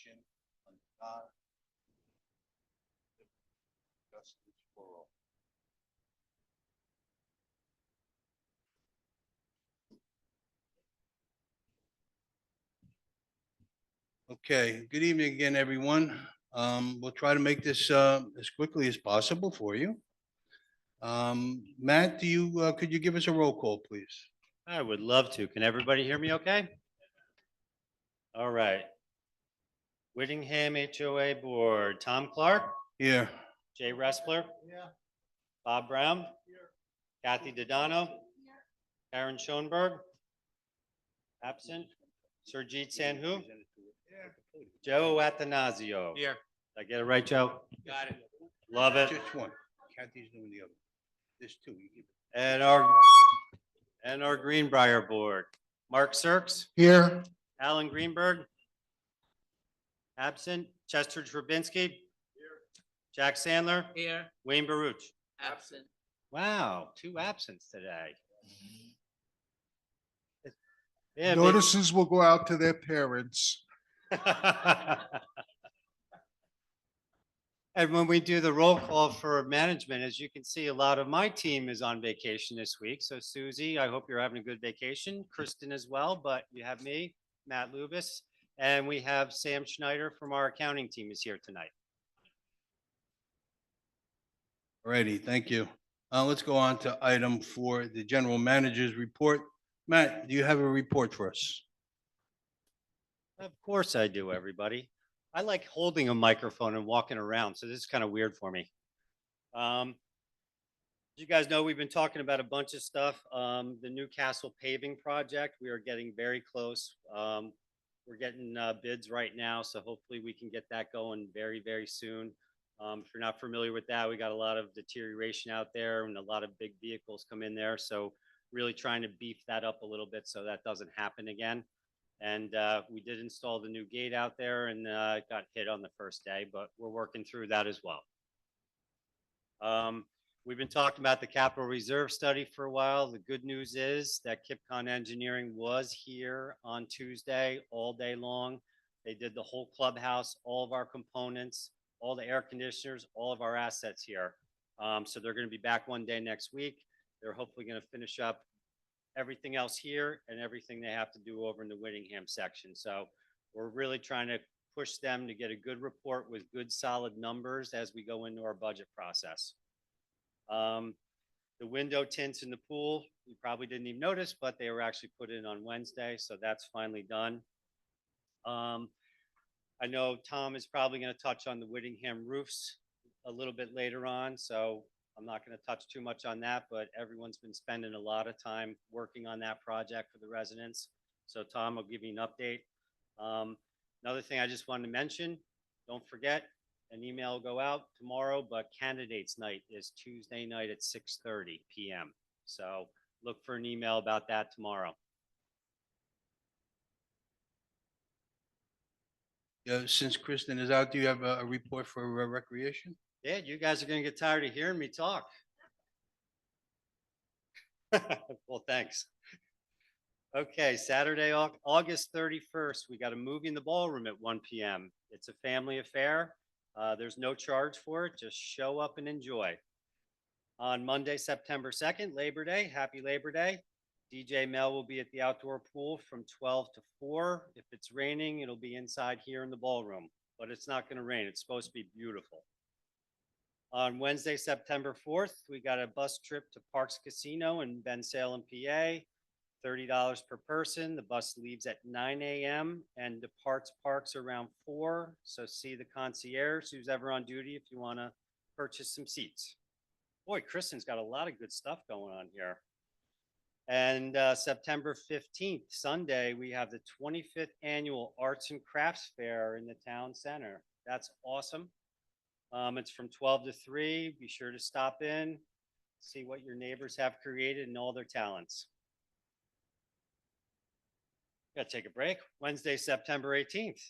mission under God, justice for all. Okay, good evening again, everyone. We'll try to make this as quickly as possible for you. Matt, could you give us a roll call, please? I would love to. Can everybody hear me okay? All right. Whittingham HOA Board, Tom Clark, Here. Jay Ressler, Bob Brown, Kathy Dodano, Karen Schoenberg, absent, Surjit Sandhu, Joe Atanasio. Here. Did I get it right, Joe? Got it. Love it. Just one. Kathy's doing the other. There's two. You keep it. And our Greenbrier Board, Mark Sirks, Here. Alan Greenberg, absent, Chester Trubinsky, Jack Sandler, Here. Wayne Baruch. Absent. Wow, 2 absents today. Yeah, Notices will go out to their parents. And when we do the roll call for management, as you can see, a lot of my team is on vacation this week. So Susie, I hope you're having a good vacation. Kristen as well, but you have me, Matt Lubis, and we have Sam Schneider from our accounting team is here tonight. Alrighty, thank you. Let's go on to item 4, the general manager's report. Matt, do you have a report for us? Of course I do, everybody. I like holding a microphone and walking around, so this is kind of weird for me. As you guys know, we've been talking about a bunch of stuff. The Newcastle paving project, we are getting very close. We're getting bids right now, so hopefully we can get that going very, very soon. If you're not familiar with that, we got a lot of deterioration out there and a lot of big vehicles come in there. So really trying to beef that up a little bit so that doesn't happen again. And we did install the new gate out there and it got hit on the first day, but we're working through that as well. We've been talking about the capital reserve study for a while. The good news is that KipCon Engineering was here on Tuesday all day long. They did the whole clubhouse, all of our components, all the air conditioners, all of our assets here. So they're going to be back one day next week. They're hopefully going to finish up everything else here and everything they have to do over in the Whittingham section. So we're really trying to push them to get a good report with good solid numbers as we go into our budget process. The window tints in the pool, you probably didn't even notice, but they were actually put in on Wednesday. So that's finally done. I know Tom is probably going to touch on the Whittingham roofs a little bit later on. So I'm not going to touch too much on that, but everyone's been spending a lot of time working on that project for the residents. So Tom will give you an update. Another thing I just wanted to mention, don't forget, an email will go out tomorrow, but candidates night is Tuesday night at 6:30 p.m. So look for an email about that tomorrow. Yeah, since Kristen is out, do you have a report for recreation? Yeah, you guys are going to get tired of hearing me talk. Well, thanks. Okay, Saturday, August 31st, we got a movie in the ballroom at 1 p.m. It's a family affair. There's no charge for it. Just show up and enjoy. On Monday, September 2nd, Labor Day, happy Labor Day. DJ Mel will be at the outdoor pool from 12 to 4. If it's raining, it'll be inside here in the ballroom, but it's not going to rain. It's supposed to be beautiful. On Wednesday, September 4th, we got a bus trip to Parks Casino in Bensalem, PA. $30 per person. The bus leaves at 9 a.m. and departs Parks around 4. So see the concierge who's ever on duty if you want to purchase some seats. Boy, Kristen's got a lot of good stuff going on here. And September 15th, Sunday, we have the 25th annual Arts and Crafts Fair in the town center. That's awesome. It's from 12 to 3. Be sure to stop in, see what your neighbors have created and all their talents. Got to take a break. Wednesday, September 18th.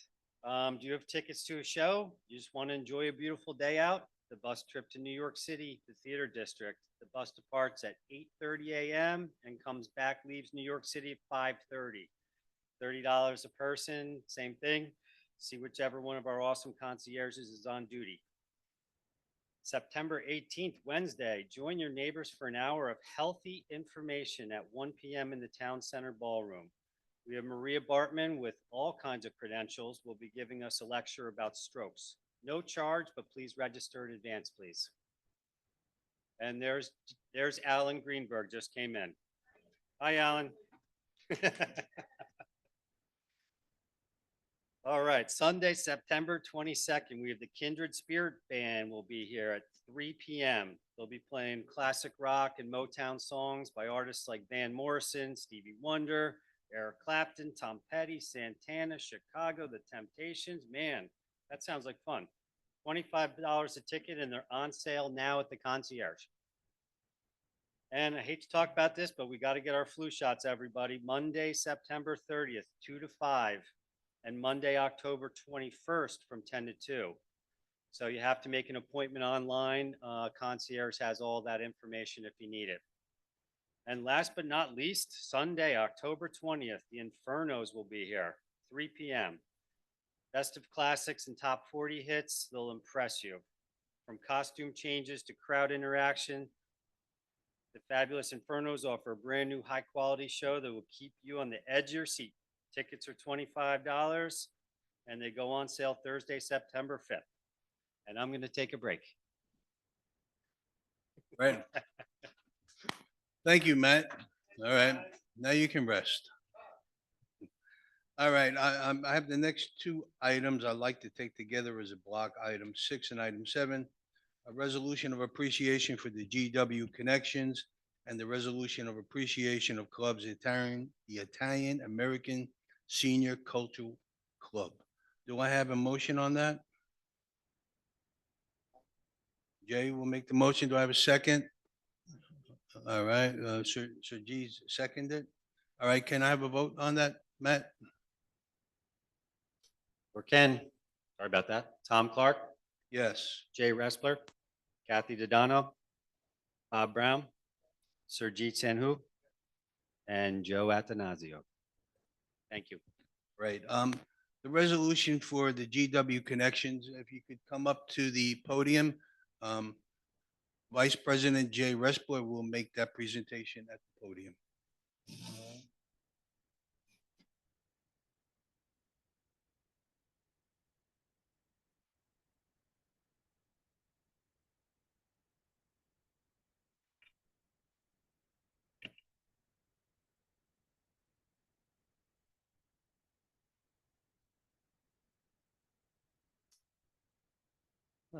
Do you have tickets to a show? You just want to enjoy a beautiful day out? The bus trip to New York City, the theater district. The bus departs at 8:30 a.m. and comes back, leaves New York City at 5:30. $30 a person, same thing. See whichever one of our awesome concierges is on duty. September 18th, Wednesday, join your neighbors for an hour of healthy information at 1 p.m. in the Town Center Ballroom. We have Maria Bartman with all kinds of credentials will be giving us a lecture about strokes. No charge, but please register in advance, please. And there's Alan Greenberg just came in. Hi, Alan. All right, Sunday, September 22nd, we have the Kindred Spirit Band will be here at 3 p.m. They'll be playing classic rock and Motown songs by artists like Van Morrison, Stevie Wonder, Eric Clapton, Tom Petty, Santana, Chicago, The Temptations. Man, that sounds like fun. $25 a ticket, and they're on sale now at the concierge. And I hate to talk about this, but we got to get our flu shots, everybody. Monday, September 30th, 2 to 5. And Monday, October 21st from 10 to 2. So you have to make an appointment online. Concierge has all that information if you need it. And last but not least, Sunday, October 20th, the Infernos will be here, 3 p.m. Best of classics and top 40 hits, they'll impress you. From costume changes to crowd interaction, the fabulous Infernos offer a brand new high quality show that will keep you on the edge of your seat. Tickets are $25 and they go on sale Thursday, September 5th. And I'm going to take a break. Right. Thank you, Matt. All right, now you can rest. All right, I have the next two items I'd like to take together as a block, item 6 and item 7. A resolution of appreciation for the GW Connections and the resolution of appreciation of clubs, the Italian American Senior Cultural Club. Do I have a motion on that? Jay will make the motion. Do I have a second? All right, Sir G's seconded. All right, can I have a vote on that, Matt? Or Ken, sorry about that. Tom Clark, Yes. Jay Respler, Kathy Dodano, Bob Brown, Surjit Sandhu, and Joe Atanasio. Thank you. Right. The resolution for the GW Connections, if you could come up to the podium. Vice President Jay Respler will make that presentation at the podium.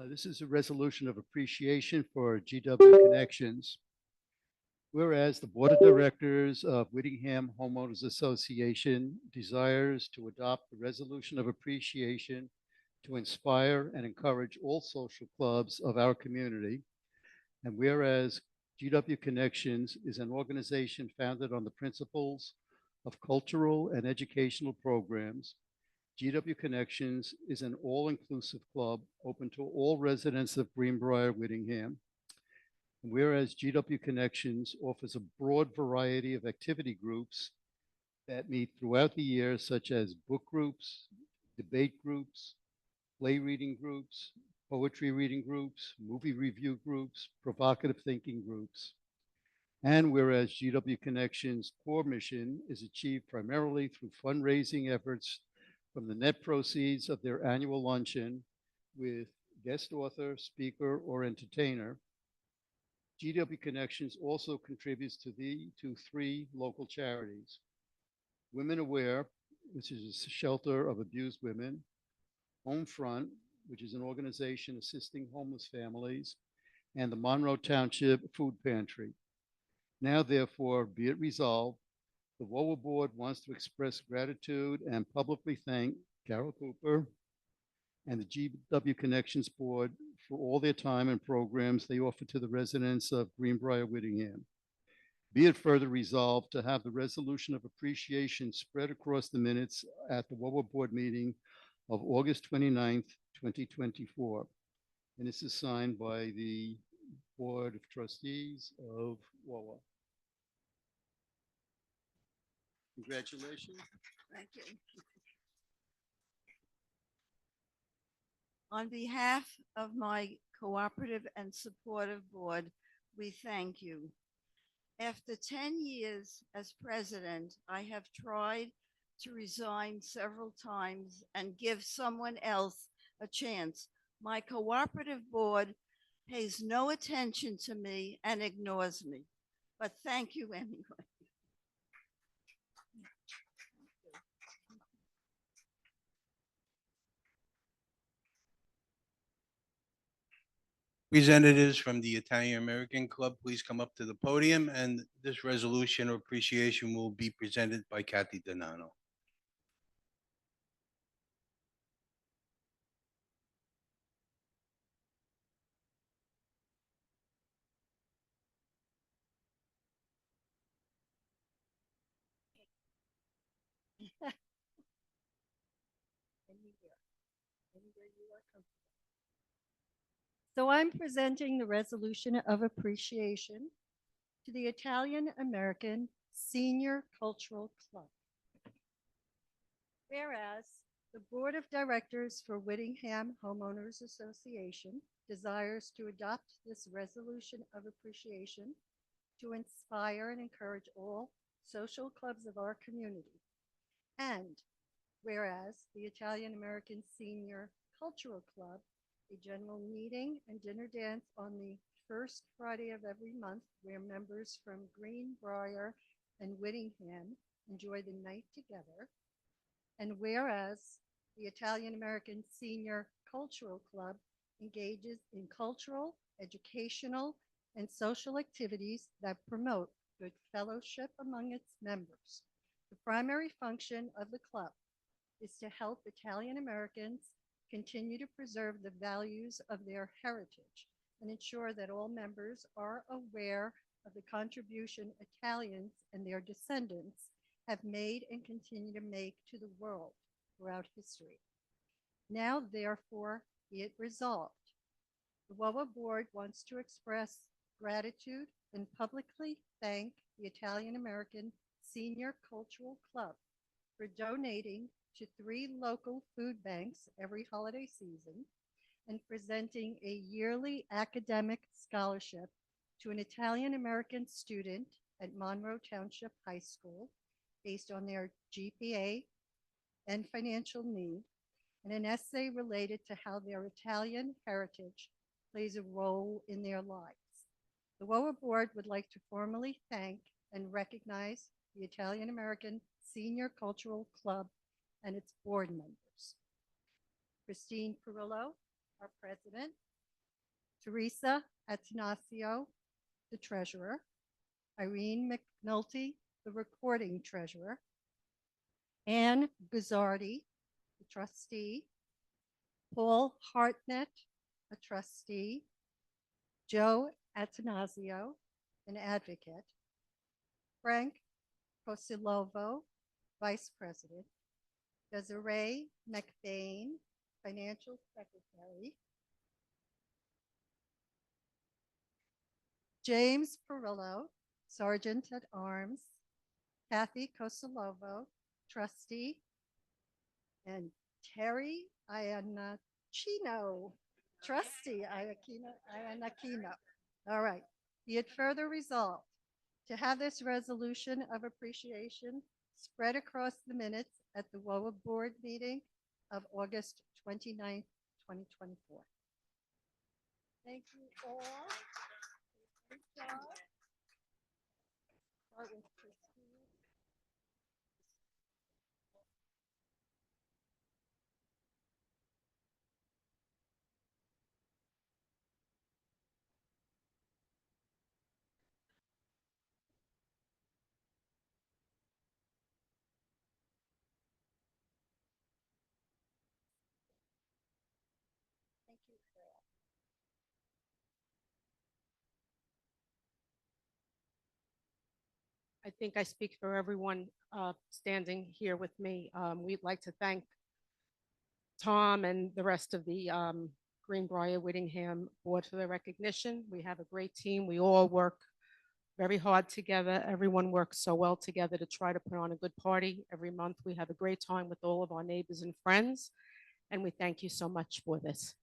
This is a resolution of appreciation for GW Connections. Whereas the Board of Directors of Whittingham Homeowners Association desires to adopt the resolution of appreciation to inspire and encourage all social clubs of our community. And whereas GW Connections is an organization founded on the principles of cultural and educational programs, GW Connections is an all-inclusive club open to all residents of Greenbrier, Whittingham. And whereas GW Connections offers a broad variety of activity groups that meet throughout the year, such as book groups, debate groups, play reading groups, poetry reading groups, movie review groups, provocative thinking groups. And whereas GW Connections' core mission is achieved primarily through fundraising efforts from the net proceeds of their annual luncheon with guest author, speaker, or entertainer. GW Connections also contributes to 3 local charities: Women Aware, which is a shelter of abused women; Homefront, which is an organization assisting homeless families; and the Monroe Township Food Pantry. Now, therefore, be it resolved, the WOA Board wants to express gratitude and publicly thank Carol Cooper and the GW Connections Board for all their time and programs they offer to the residents of Greenbrier, Whittingham. Be it further resolved to have the resolution of appreciation spread across the minutes at the WOA Board meeting of August 29th, 2024. And this is signed by the Board of Trustees of WOA. Congratulations. Thank you. On behalf of my cooperative and supportive board, we thank you. After 10 years as president, I have tried to resign several times and give someone else a chance. My cooperative board pays no attention to me and ignores me, but thank you anyway. Representatives from the Italian American Club, please come up to the podium, and this resolution of appreciation will be presented by Kathy Donano. So I'm presenting the resolution of appreciation to the Italian American Senior Cultural Club. Whereas the Board of Directors for Whittingham Homeowners Association desires to adopt this resolution of appreciation to inspire and encourage all social clubs of our community. And whereas the Italian American Senior Cultural Club, a general meeting and dinner dance on the first Friday of every month, where members from Greenbrier and Whittingham enjoy the night together. And whereas the Italian American Senior Cultural Club engages in cultural, educational, and social activities that promote good fellowship among its members. The primary function of the club is to help Italian Americans continue to preserve the values of their heritage and ensure that all members are aware of the contribution Italians and their descendants have made and continue to make to the world throughout history. Now, therefore, be it resolved. The WOA board wants to express gratitude and publicly thank the Italian American Senior Cultural Club for donating to 3 local food banks every holiday season and presenting a yearly academic scholarship to an Italian American student at Monroe Township High School based on their GPA and financial need, and an essay related to how their Italian heritage plays a role in their lives. The WOA board would like to formally thank and recognize the Italian American Senior Cultural Club and its board members. Christine Perillo, our president, Teresa Atanasio, the treasurer, Irene McNulty, the recording treasurer, Anne Guzzardi, the trustee, Paul Hartnett, a trustee, Joe Atanasio, an advocate, Frank Posilovo, vice president, Desiree McBain, financial secretary, James Perillo, sergeant at arms, Kathy Kosolovo, trustee, and Terry Iannacino, trustee, Iannacino. All right. Be it further resolved to have this resolution of appreciation spread across the minutes at the WOA board meeting of August 29th, 2024. Thank you all. Good job. Start with Christine. Thank you, Carol. I think I speak for everyone standing here with me. We'd like to thank Tom and the rest of the Greenbrier Whittingham Board for the recognition. We have a great team. We all work very hard together. Everyone works so well together to try to put on a good party. Every month we have a great time with all of our neighbors and friends. And we thank you so much for this.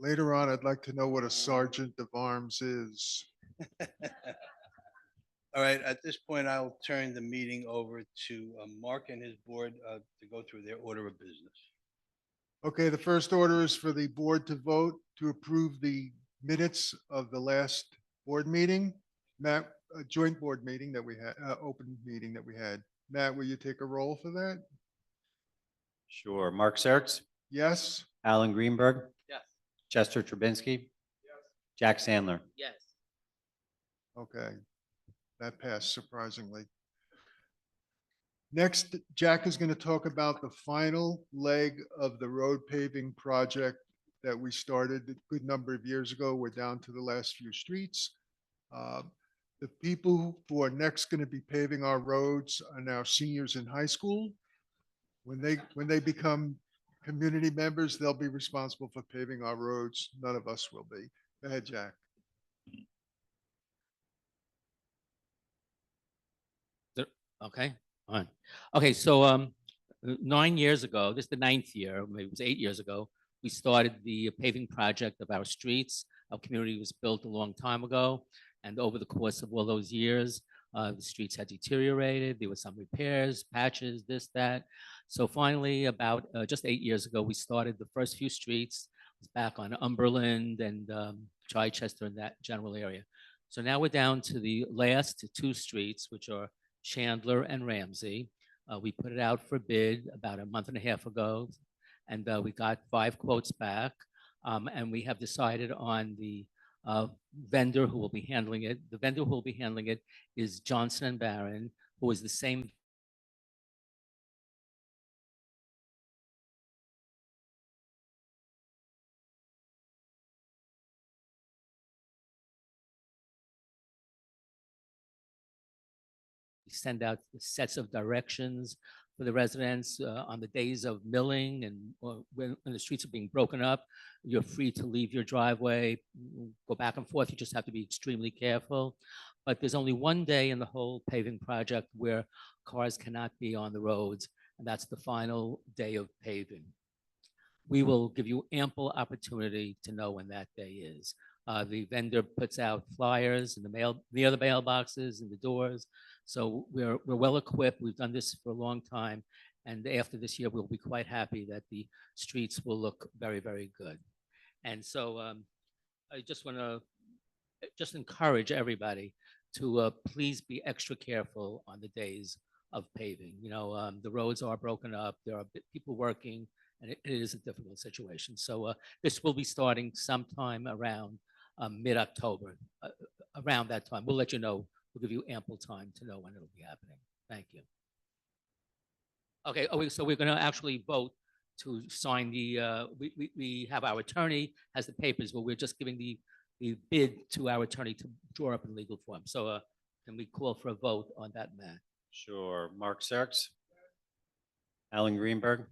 Later on, I'd like to know what a sergeant of arms is. All right, at this point, I'll turn the meeting over to Mark and his board to go through their order of business. Okay, the first order is for the board to vote to approve the minutes of the last board meeting. Matt, a joint board meeting that we had, open meeting that we had. Matt, will you take a roll for that? Sure. Mark Sertz, Yes? Alan Greenberg, Yes. Chester Trubinsky, Jack Sandler. Yes. Okay, that passed surprisingly. Next, Jack is going to talk about the final leg of the road paving project that we started a good number of years ago. We're down to the last few streets. The people who are next going to be paving our roads are now seniors in high school. When they become community members, they'll be responsible for paving our roads. None of us will be. Go ahead, Jack. Okay, fine. Okay, so 9 years ago, this is the 9th year, maybe it was 8 years ago, we started the paving project of our streets. Our community was built a long time ago, and over the course of all those years, the streets had deteriorated. There were some repairs, patches, this, that. So finally, about just 8 years ago, we started the first few streets. It was back on Umberland and Chichester in that general area. So now we're down to the last two streets, which are Chandler and Ramsey. We put it out for bid about a month and a half ago, and we got 5 quotes back. And we have decided on the vendor who will be handling it. The vendor who will be handling it is Johnson and Barron, who is the same send out sets of directions for the residents on the days of milling and when the streets are being broken up. You're free to leave your driveway, go back and forth. You just have to be extremely careful. But there's only one day in the whole paving project where cars cannot be on the roads, and that's the final day of paving. We will give you ample opportunity to know when that day is. The vendor puts out flyers in the mail, near the mailboxes and the doors. So we're well equipped. We've done this for a long time. And after this year, we'll be quite happy that the streets will look very, very good. And so I just want to just encourage everybody to please be extra careful on the days of paving. You know, the roads are broken up. There are people working, and it is a difficult situation. So this will be starting sometime around mid-October, around that time. We'll let you know. We'll give you ample time to know when it'll be happening. Thank you. Okay, so we're going to actually vote to sign the, we have our attorney has the papers, but we're just giving the bid to our attorney to draw up in legal form. So can we call for a vote on that, Matt? Sure. Mark Sertz, Alan Greenberg,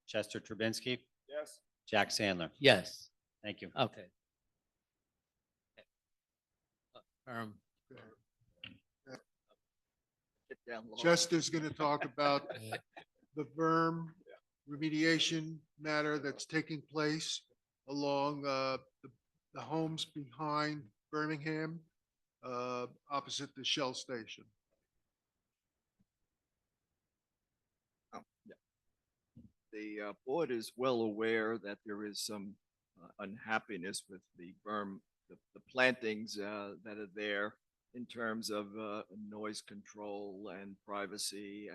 Chester Trubinsky, Yes. Jack Sandler. Yes. Thank you. Okay. Chester's going to talk about the berm remediation matter that's taking place along the homes behind Birmingham, opposite the Shell station. The board is well aware that there is some unhappiness with the berm, the plantings that are there in terms of noise control and privacy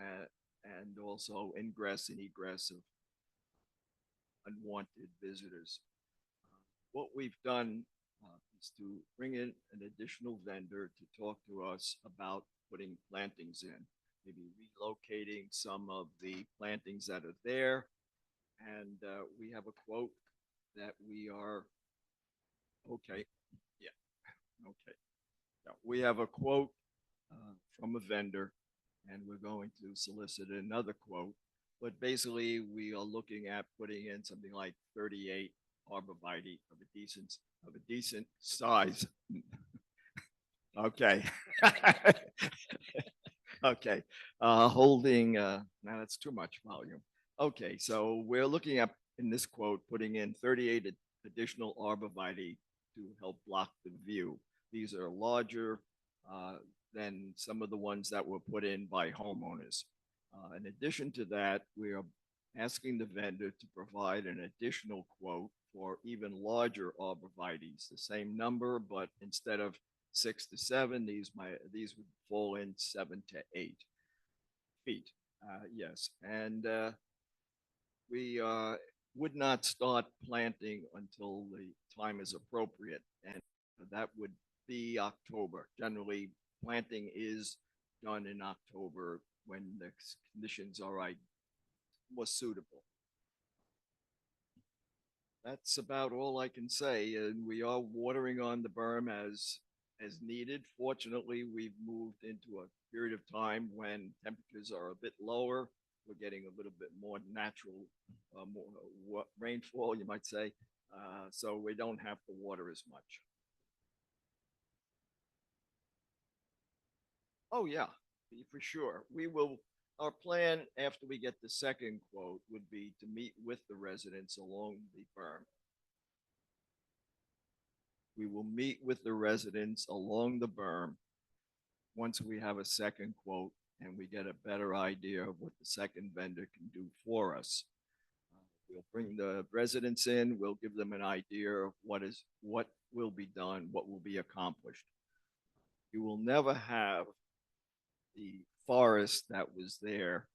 and also ingress and egress of unwanted visitors. What we've done is to bring in an additional vendor to talk to us about putting plantings in, maybe relocating some of the plantings that are there. And we have a quote that we are, okay, yeah, okay. Now, we have a quote from a vendor, and we're going to solicit another quote. But basically, we are looking at putting in something like 38 arborvitae of a decent size. Okay. Okay. Holding, now that's too much volume. Okay, so we're looking at, in this quote, putting in 38 additional arborvitae to help block the view. These are larger than some of the ones that were put in by homeowners. In addition to that, we are asking the vendor to provide an additional quote for even larger arborvitaes, the same number, but instead of 6 to 7, these would fall in 7 to 8 feet. Yes, and we would not start planting until the time is appropriate, and that would be October. Generally, planting is done in October when the conditions are more suitable. That's about all I can say, and we are watering on the berm as needed. Fortunately, we've moved into a period of time when temperatures are a bit lower. We're getting a little bit more natural, more rainfall, you might say, so we don't have to water as much. Oh, yeah, for sure. We will, our plan after we get the second quote would be to meet with the residents along the berm. We will meet with the residents along the berm once we have a second quote and we get a better idea of what the second vendor can do for us. We'll bring the residents in, we'll give them an idea of what will be done, what will be accomplished. You will never have the forest that was there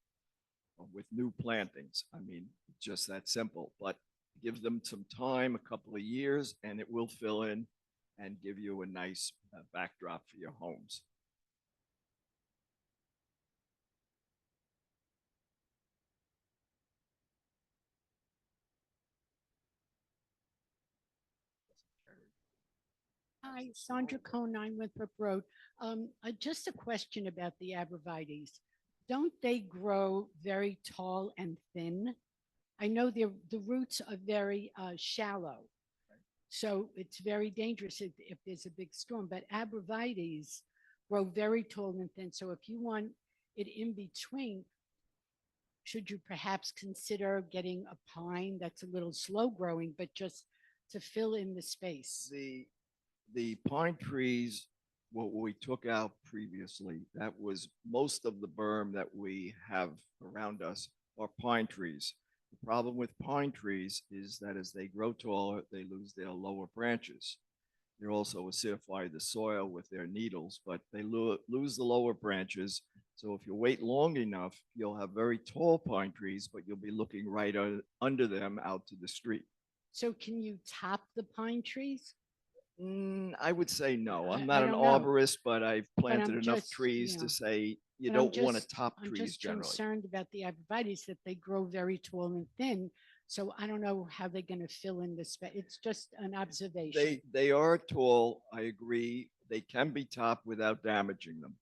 with new plantings. I mean, just that simple, but give them some time, a couple of years, and it will fill in and give you a nice backdrop for your homes. Hi, Sandra Cohn, 9 Winthrop Road. Just a question about the arborvitaes. Don't they grow very tall and thin? I know the roots are very shallow, so it's very dangerous if there's a big storm. But arborvitaes grow very tall and thin. So if you want it in between, should you perhaps consider getting a pine that's a little slow growing, but just to fill in the space? The pine trees, what we took out previously, that was most of the berm that we have around us are pine trees. The problem with pine trees is that as they grow taller, they lose their lower branches. They also acidify the soil with their needles, but they lose the lower branches. So if you wait long enough, you'll have very tall pine trees, but you'll be looking right under them out to the street. So can you top the pine trees? I would say no. I'm I not an don't know. arborist, but I've planted I'm enough just, trees you to know, say you but I'm don't want to just- top I'm trees just generally. concerned about the arborvitaes that they grow very tall and thin. So I don't know how they're going to fill in the space. It's just an observation. They are tall. I agree. They can be topped without damaging them.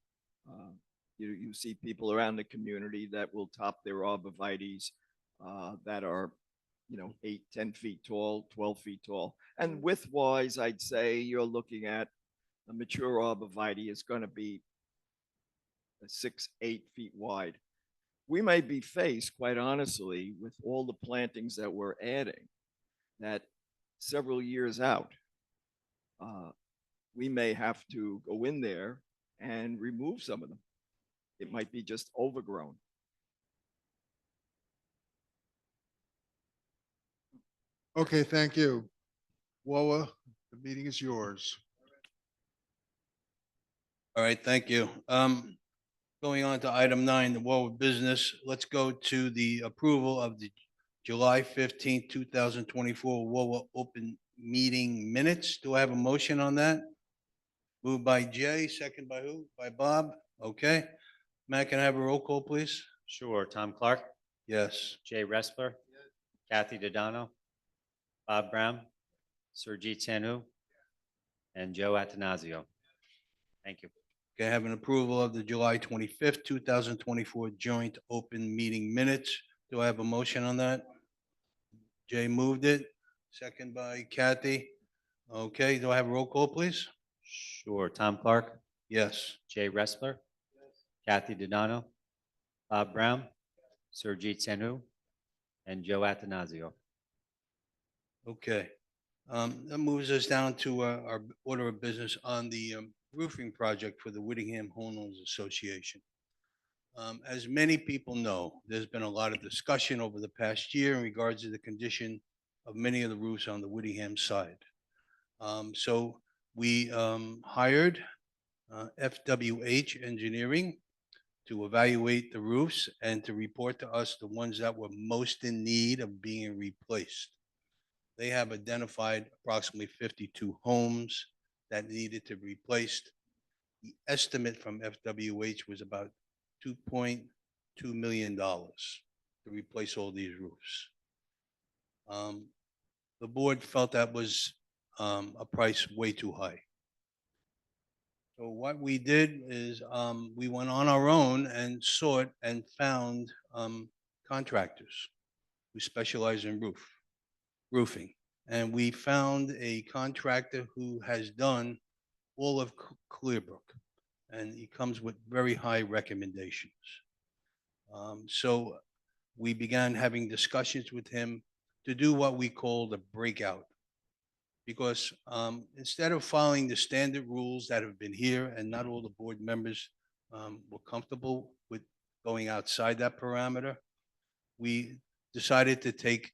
You see people around the community that will top their arborvitaes that are 8, 10 feet tall, 12 feet tall. And width-wise, I'd say you're looking at a mature arborvitae is going to be 6, 8 feet wide. We may be faced, quite honestly, with all the plantings that we're adding, that several years out, we may have to go in there and remove some of them. It might be just overgrown. Okay, thank you. Wawa, the meeting is yours. All right, thank you. Going on to item 9, the Warwood Business. Let's go to the approval of the July 15th, 2024 Warwood Open Meeting Minutes. Do I have a motion on that? Moved by Jay, second by who? By Bob? Okay. Matt, can I have a roll call, please? Sure. Tom Clark, Yes. Jay Ressler, Kathy Dodano, Bob Brown, Surjit Sanu, and Joe Atanasio. Thank you. Can I have an approval of the July 25th, 2024 Joint Open Meeting Minutes? Do I have a motion on that? Jay moved it, second by Kathy. Okay, do I have a roll call, please? Sure. Tom Clark, Yes. Jay Ressler, Kathy Dodano, Bob Brown, Surjit Sanu, and Joe Atanasio. Okay. That moves us down to our order of business on the roofing project for the Whittingham Homeowners Association. As many people know, there's been a lot of discussion over the past year in regards to the condition of many of the roofs on the Whittingham side. So we hired FWH Engineering to evaluate the roofs and to report to us the ones that were most in need of being replaced. They have identified approximately 52 homes that needed to be replaced. The estimate from FWH was about $2.2 million to replace all these roofs. The board felt that was a price way too high. So what we did is we went on our own and sought and found contractors who specialize in roofing. And we found a contractor who has done all of Clearbrook, and he comes with very high recommendations. So we began having discussions with him to do what we called a breakout. Because instead of following the standard rules that have been here, and not all the board members were comfortable with going outside that parameter, we decided to take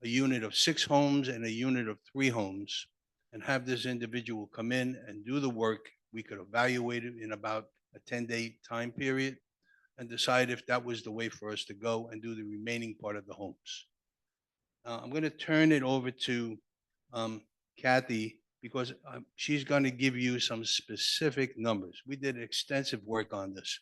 a unit of 6 homes and a unit of 3 homes and have this individual come in and do the work. We could evaluate it in about a 10-day time period and decide if that was the way for us to go and do the remaining part of the homes. I'm going to turn it over to Kathy, because she's going to give you some specific numbers. We did extensive work on this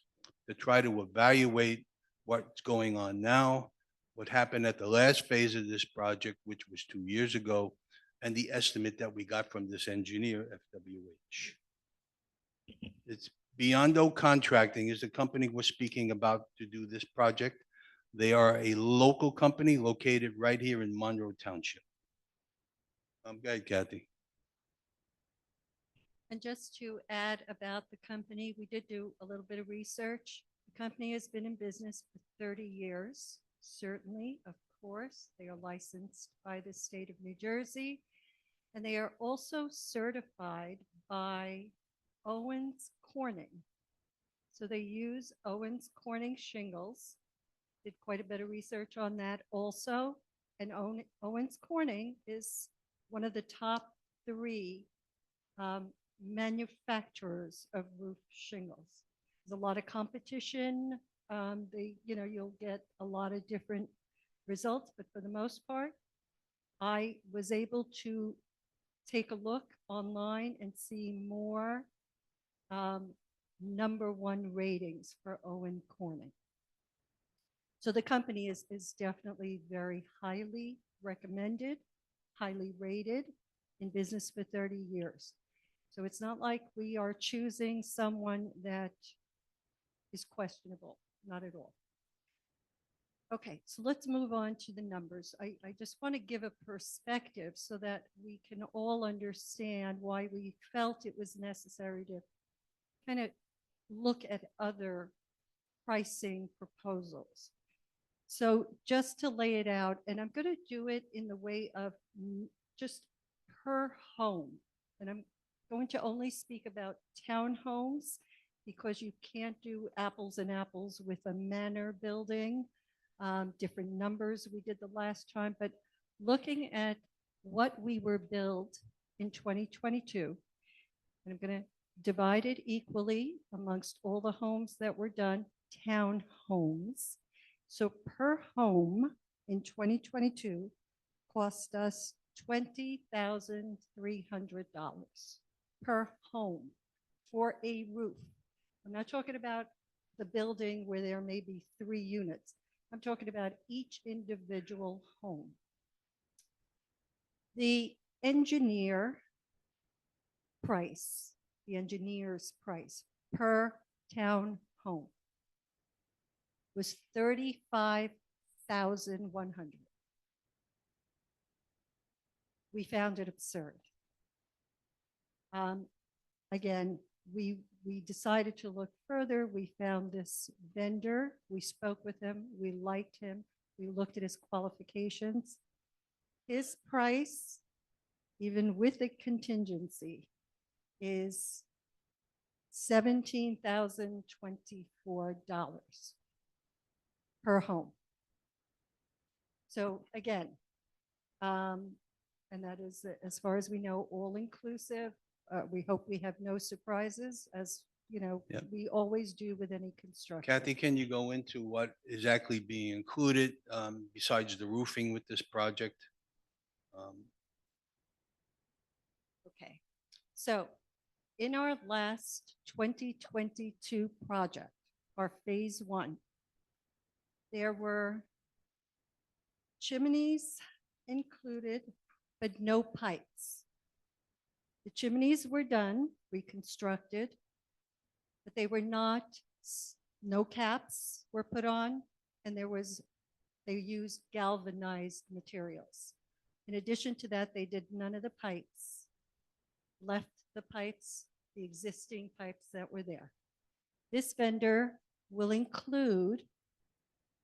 to try to evaluate what's going on now, what happened at the last phase of this project, which was 2 years ago, and the estimate that we got from this engineer, FWH. It's Biondo Contracting is the company we're speaking about to do this project. They are a local company located right here in Monroe Township. Go ahead, Kathy. And just to add about the company, we did do a little bit of research. The company has been in business for 30 years. Certainly, of course, they are licensed by the state of New Jersey, and they are also certified by Owens Corning. So they use Owens Corning shingles. Did quite a bit of research on that also. And Owens Corning is one of the top 3 manufacturers of roof shingles. There's a lot of competition. You'll get a lot of different results, but for the most part, I was able to take a look online and see more #1 ratings for Owens Corning. So the company is definitely very highly recommended, highly rated, in business for 30 years. So it's not like we are choosing someone that is questionable, not at all. Okay, so let's move on to the numbers. I just want to give a perspective so that we can all understand why we felt it was necessary to kind of look at other pricing proposals. So just to lay it out, and I'm going to do it in the way of just per home. And I'm going to only speak about townhomes because you can't do apples and apples with a manor building, different numbers we did the last time. But looking at what we were billed in 2022, and I'm going to divide it equally amongst all the homes that were done, townhomes. So per home in 2022 cost us $20,300 per home for a roof. I'm not talking about the building where there may be 3 units. I'm talking about each individual home. The engineer's price per town home was $35,100. We found it absurd. Again, we decided to look further. We found this vendor. We spoke with him. We liked him. We looked at his qualifications. His price even with the contingency, is $17,024 per home. So again, and that is, as far as we know, all inclusive. We hope we have no surprises, as Yep. we always do with any construction. Kathy, can you go into what is actually being included besides the roofing with this project? Okay, so in our last 2022 project, our phase one, there were chimneys included, but no pipes. The chimneys were done, reconstructed, but they were not, no caps were put on, and they used galvanized materials. In addition to that, they did none of the pipes, left the pipes, the existing pipes that were there. This vendor will include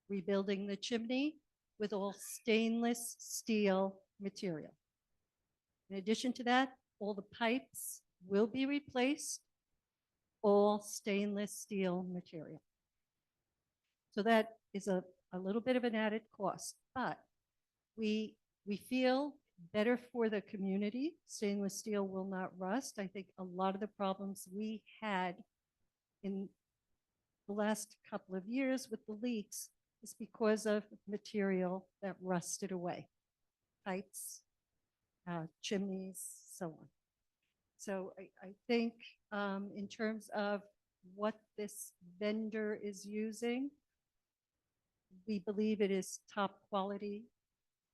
rebuilding the chimney with all stainless steel material. In addition to that, all the pipes will be replaced, all stainless steel material. So that is a little bit of an added cost, but we feel better for the community. Stainless steel will not rust. I think a lot of the problems we had in the last couple of years with the leaks is because of material that rusted away. Pipes, chimneys, so on. So I think in terms of what this vendor is using, we believe it is top quality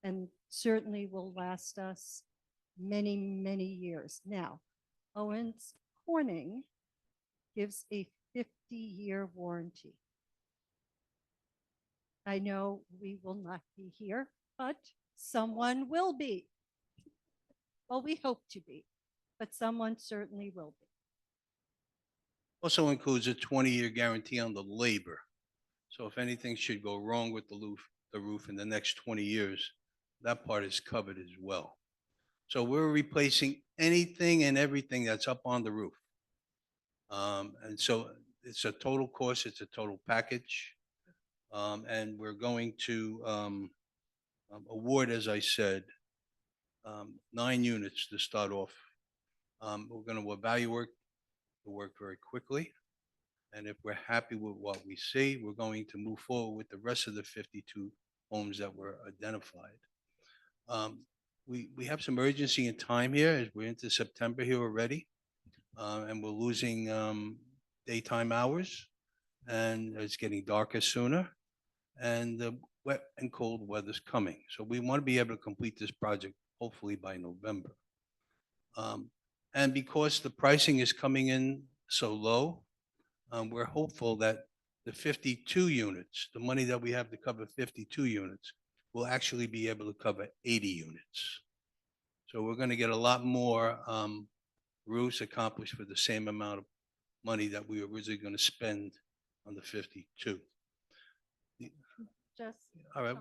and certainly will last us many, many years. Now, Owens Corning gives a 50-year warranty. I know we will not be here, but someone will be. Well, we hope to be, but someone certainly will be. Also includes a 20-year guarantee on the labor. So if anything should go wrong with the roof in the next 20 years, that part is covered as well. So we're replacing anything and everything that's up on the roof. And so it's a total cost, it's a total package. And we're going to award, as I said, 9 units to start off. We're going to evaluate the work very quickly. And if we're happy with what we see, we're going to move forward with the rest of the 52 homes that were identified. We have some urgency in time here as we're into September here already. And we're losing daytime hours, and it's getting darker sooner, and the wet and cold weather's coming. So we want to be able to complete this project hopefully by November. And because the pricing is coming in so low, we're hopeful that the 52 units, the money that we have to cover 52 units, will actually be able to cover 80 units. So we're going to get a lot more roofs accomplished for the same amount of money that we were originally going to spend on the 52. Just, All right,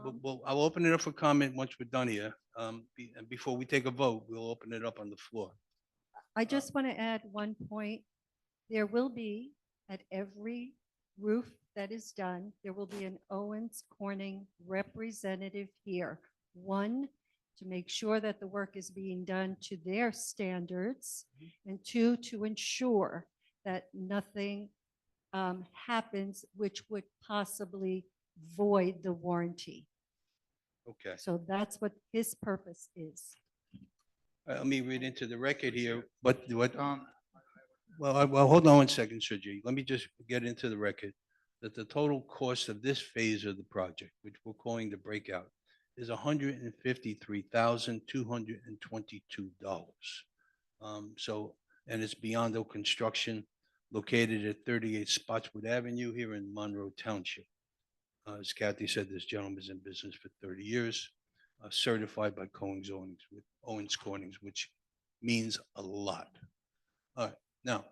I'll open it up for comment once we're done here. And before we take a vote, we'll open it up on the floor. I just want to add one point. There will be, at every roof that is done, there will be an Owens Corning representative here. One, to make sure that the work is being done to their standards, and two, to ensure that nothing happens which would possibly void the warranty. Okay. So that's what his purpose is. Let me read into the record here, what, well, hold on one second, Sergey. Let me just get into the record that the total cost of this phase of the project, which we're calling the breakout, is $153,222. So, and it's Biondo Construction, located at 38 Spotswood Avenue here in Monroe Township. As Kathy said, this gentleman's in business for 30 years, certified by Owens Corning, which means a lot. All right, now,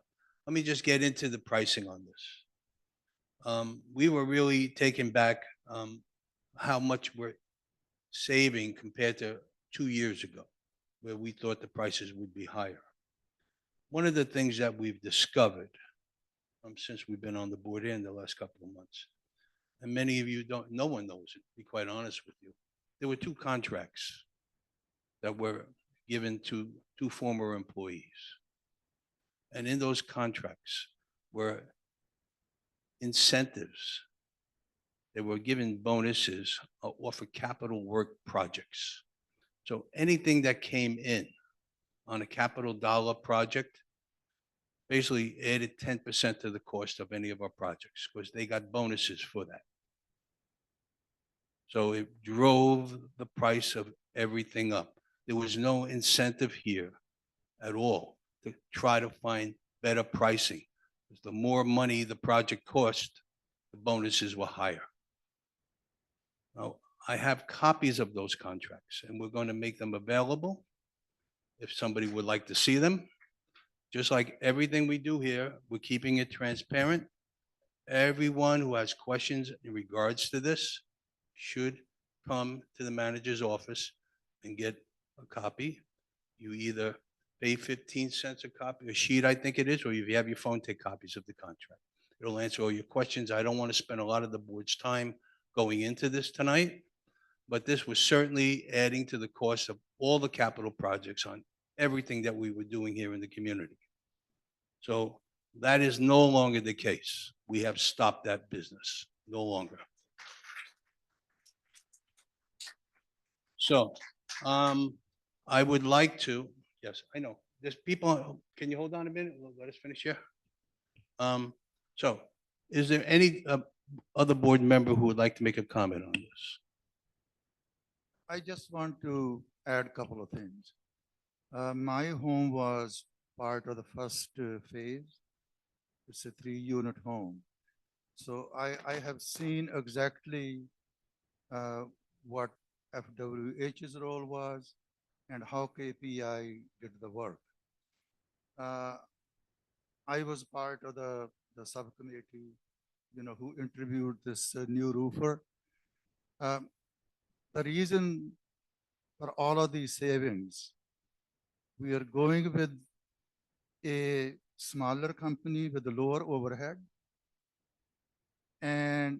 let me just get into the pricing on this. We were really taken back how much we're saving compared to 2 years ago. where we thought the prices would be higher. One of the things that we've discovered since we've been on the board in the last couple of months, and many of you don't, no one knows it, to be quite honest with you. There were two contracts that were given to two former employees. And in those contracts were incentives. They were given bonuses off of capital work projects. So anything that came in on a capital dollar project basically added 10% to the cost of any of our projects because they got bonuses for that. So it drove the price of everything up. There was no incentive here at all to try to find better pricing. Because the more money the project cost, the bonuses were higher. Now, I have copies of those contracts and we're going to make them available if somebody would like to see them. Just like everything we do here, we're keeping it transparent. Everyone who has questions in regards to this should come to the manager's office and get a copy. You either pay 15 cents a copy, a sheet, I think it is, or if you have your phone, take copies of the contract. It'll answer all your questions. I don't want to spend a lot of the board's time going into this tonight, but this was certainly adding to the cost of all the capital projects on everything that we were doing here in the community. So that is no longer the case. We have stopped that business, no longer. So I would like to, yes, I know, there's people, can you hold on a minute? Let us finish here. So is there any other board member who would like to make a comment on this? I just want to add a couple of things. My home was part of the first phase. It's a 3-unit home. So I have seen exactly what FWH's role was and how KPI did the work. I was part of the subcommittee, who interviewed this new roofer. The reason for all of these savings, we are going with a smaller company with a lower overhead. And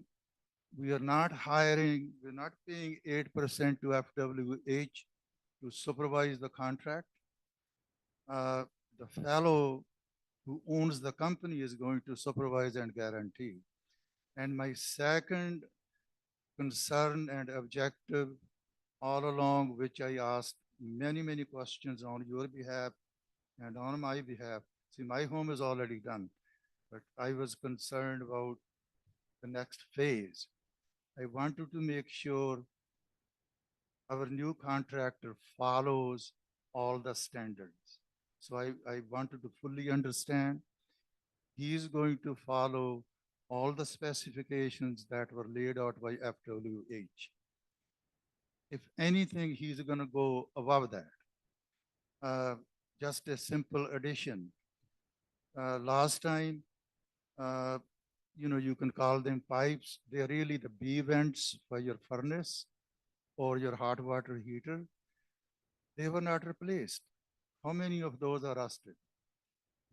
we are not hiring, we're not paying 8% to FWH to supervise the contract. The fellow who owns the company is going to supervise and guarantee. And my second concern and objective all along, which I asked many questions on your behalf and on my behalf. See, my home is already done, but I was concerned about the next phase. I wanted to make sure our new contractor follows all the standards. So I wanted to fully understand he is going to follow all the specifications that were laid out by FWH. If anything, he's going to go above that. Just a simple addition. Last time, you can call them pipes. They're really the B vents for your furnace or your hot water heater. They were not replaced. How many of those are rusted?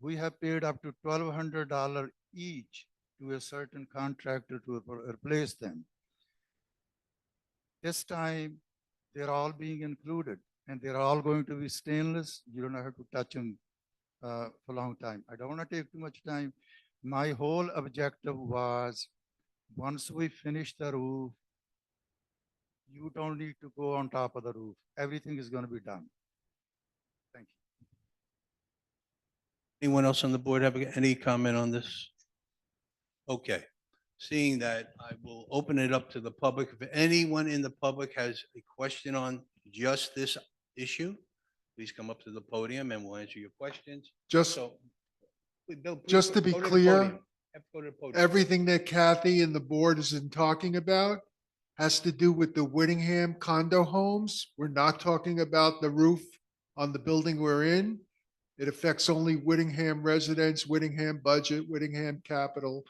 We have paid up to $1,200 each to a certain contractor to replace them. This time, they're all being included and they're all going to be stainless. You don't have to touch them for a long time. I don't want to take too much time. My whole objective was once we finish the roof, you don't need to go on top of the roof. Everything is going to be done. Thank you. Anyone else on the board have any comment on this? Okay, seeing that, I will open it up to the public. If anyone in the public has a question on just this issue, please come up to the podium and we'll answer your questions. Just, So, Bill, please just to be go the clear, podium. Have to go to the podium. everything that Kathy and the board is talking about has to do with the Whittingham condo homes. We're not talking about the roof on the building we're in. It affects only Whittingham residents, Whittingham budget, Whittingham capital.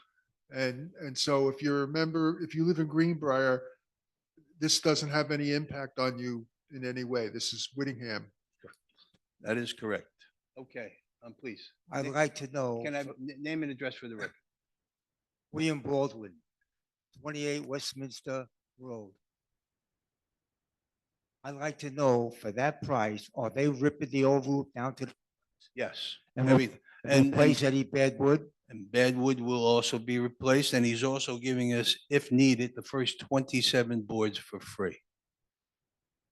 And so if you remember, if you live in Greenbrier, this doesn't have any impact on you in any way. This is Whittingham. That is correct. Okay, please. I'd Na- like to know, Can I, name and address for the record? William Baldwin, 28 Westminster Road. I'd like to know, for that price, are they ripping the old roof down to, Yes. And Every- and And, replace and, any bad wood? and bad wood will also be replaced, and he's also giving us, if needed, the first 27 boards for free.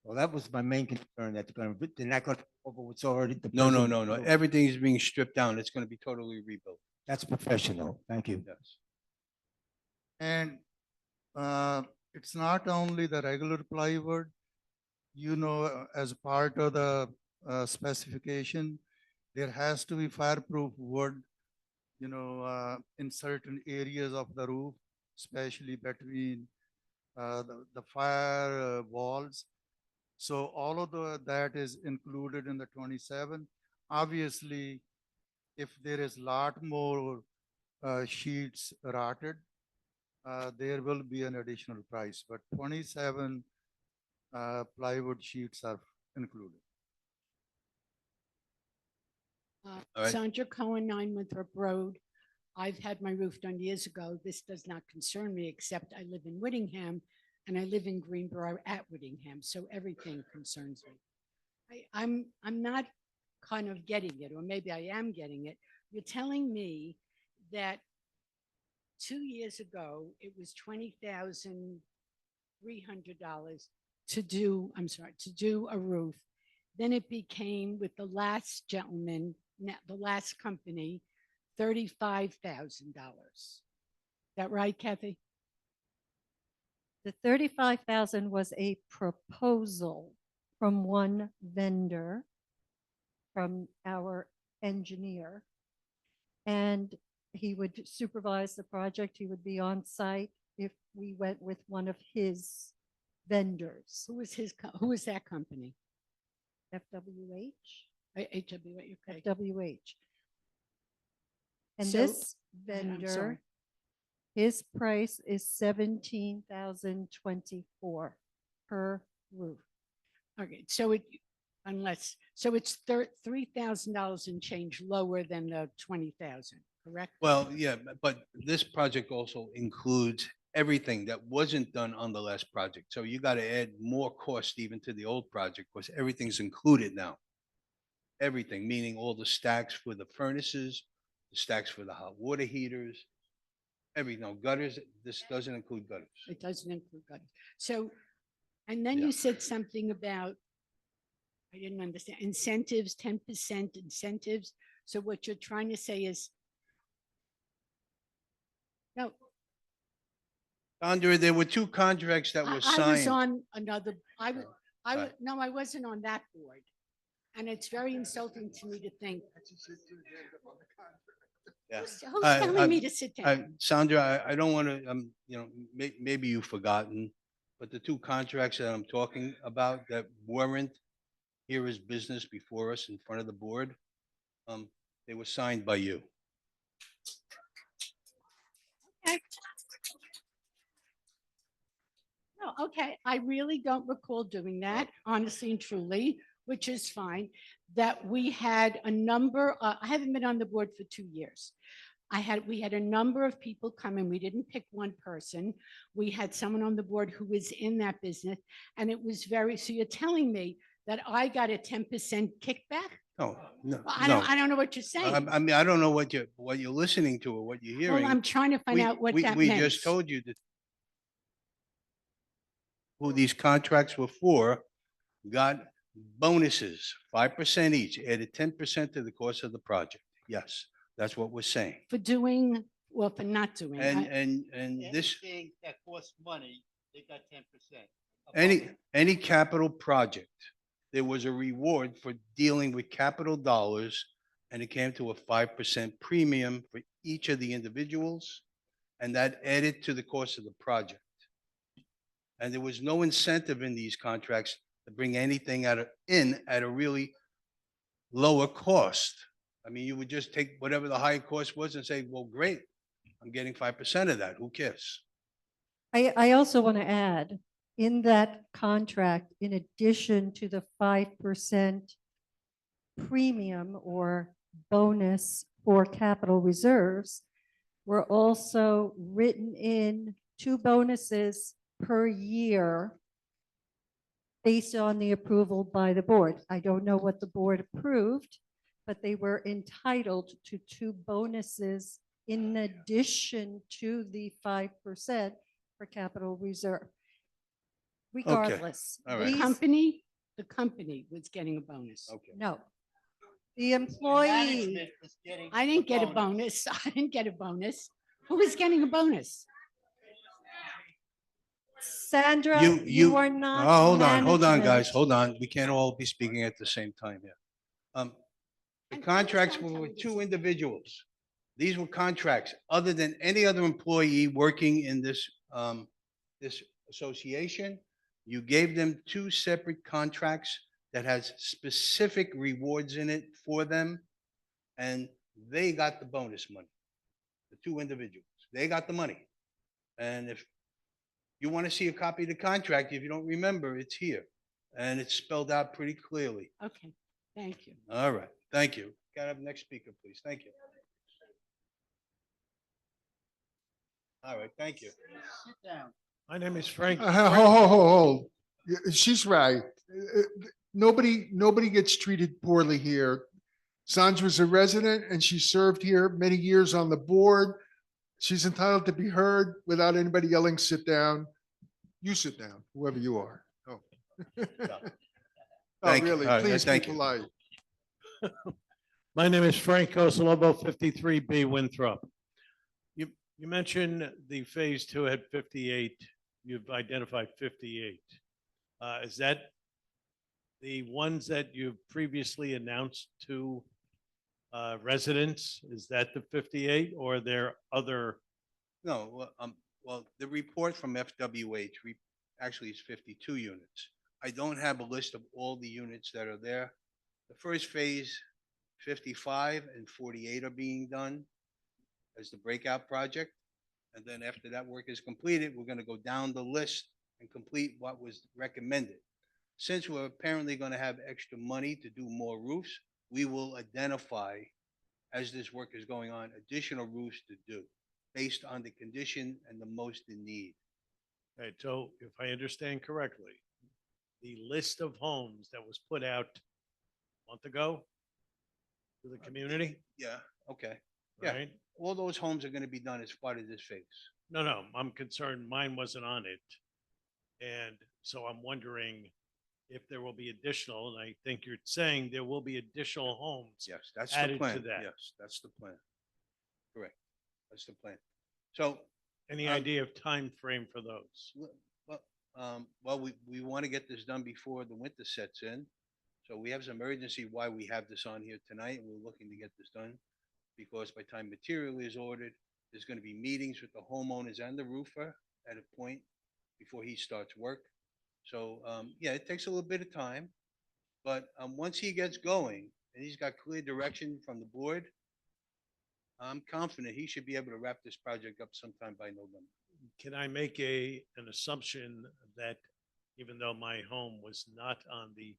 Well, that was my main concern, that they're not going to over what's already. the No, no, present no, no. roof. Everything is being stripped down. It's going to be totally rebuilt. That's professional. Thank you. Yes. And it's not only the regular plywood, as part of the specification, there has to be fireproof wood, in certain areas of the roof, especially between the fire walls. So all of that is included in the 27. Obviously, if there is lot more sheets rotted, there will be an additional price, but 27 plywood sheets are included. All right. Sandra Cohen, 9 Winthrop Road. I've had my roof done years ago. This does not concern me, except I live in Whittingham and I live in Greenboro at Whittingham, so everything concerns me. I'm not kind of getting it, or maybe I am getting it. You're telling me that 2 years ago, it was $20,300 to do, to do a roof. Then it became, with the last gentleman, the last company, $35,000. That right, Kathy? The 35,000 was a proposal from one vendor, from our engineer. And he would supervise the project. He would be on site if we went with one of his vendors. Who was that company? FWH, HWA, okay. FWH. And So- this I'm sorry. vendor, his price is 17,024 per roof. Okay, so it's $3,000 and change lower than the 20,000, correct? Well, yeah, but this project also includes everything that wasn't done on the last project. So you got to add more cost even to the old project because everything's included now. Everything, meaning all the stacks for the furnaces, the stacks for the hot water heaters, everything. No gutters, this doesn't include gutters. It doesn't include gutters. So, and then Yeah. you said something about, I didn't understand, incentives, 10% incentives. So what you're trying to say is, no, Sandra, there were two contracts that were I was signed. on another, I was, Right. no, I wasn't on that board. And it's very insulting to me to think, Yeah. who's I- telling me to sit down? Sandra, I don't want to, maybe you've forgotten, but the two contracts that I'm talking about that weren't here as business before us in front of the board, they were signed by you. No, okay, I really don't recall doing that, honestly and truly, which is fine. That we had a number, I haven't been on the board for 2 years. We had a number of people come in. We didn't pick one person. We had someone on the board who was in that business, and it was so you're telling me that I got a 10% kickback? No, no, I no. don't know what you're saying. I mean, I don't know what you're listening to or what you're Well, hearing. I'm trying to find We- out what we- that We meant. just told you that who these contracts were for got bonuses, 5% each, added 10% to the cost of the project. Yes, that's what we're saying. For doing, well, for not doing. And this, Anything that costs money, they got 10%. any capital project, there was a reward for dealing with capital dollars, and it came to a 5% premium for each of the individuals, and that added to the cost of the project. And there was no incentive in these contracts to bring anything in at a really lower cost. I mean, you would just take whatever the high cost was and say, well, great, I'm getting 5% of that. Who cares? I also want to add, in that contract, in addition to the 5% premium or bonus for capital reserves were also written in 2 bonuses per year based on the approval by the board. I don't know what the board approved, but they were entitled to 2 bonuses in addition to the 5% for capital reserve. Regardless, all right. these- The company was getting a bonus. Okay. no. The employee, I didn't get a bonus. I didn't get a bonus. Who was getting a bonus? Sandra, You- you are not. Oh, hold on, guys, management. hold on. We can't all be speaking at the same time here. The And contracts please were don't with tell me 2 individuals. These were contracts other than any other employee working in this association. You gave them 2 separate contracts that has specific rewards in it for them. And they got the bonus money. The 2 individuals, they got the money. And if you want to see a copy of the contract, if you don't remember, it's here. And it's spelled out pretty clearly. Okay, thank you. All right, thank you. Got to have next speaker, please. Thank you. All right, thank you. My name is Frank. Hold. She's right. Nobody gets treated poorly here. Sandra's a resident and she served here many years on the board. She's entitled to be heard without anybody yelling, sit down. You sit down, whoever you are. Oh. Oh, Thank you. really? All right, Please be thank you. polite. My name is Frank Osalobo, 53B Winthrop. You mentioned the Phase 2 had 58. You've identified 58. Is that the ones that you've previously announced to residents? Is that the 58 or are there other? No, well, the report from FWH actually is 52 units. I don't have a list of all the units that are there. The first phase, 55 and 48 are being done as the breakout project. And then after that work is completed, we're going to go down the list and complete what was recommended. Since we're apparently going to have extra money to do more roofs, we will identify, as this work is going on, additional roofs to do based on the condition and the most in need. Right, so if I understand correctly, the list of homes that was put out a month ago to the community, Yeah, okay. Yeah. right? All those homes are going to be done as part of this phase. No, I'm concerned mine wasn't on it. And so I'm wondering if there will be additional, and I think you're saying there will be additional homes. Yes, that's the Added to plan. that. Yes, that's the plan. Correct. That's the plan. So, Any Um, idea of time frame for those? well, we want to get this done before the winter sets in. So we have some urgency why we have this on here tonight, and we're looking to get this done. Because by the time material is ordered, there's going to be meetings with the homeowners and the roofer at a point before he starts work. So, yeah, it takes a little bit of time. But once he gets going and he's got clear direction from the board, I'm confident he should be able to wrap this project up sometime by November. Can I make an assumption that even though my home was not on the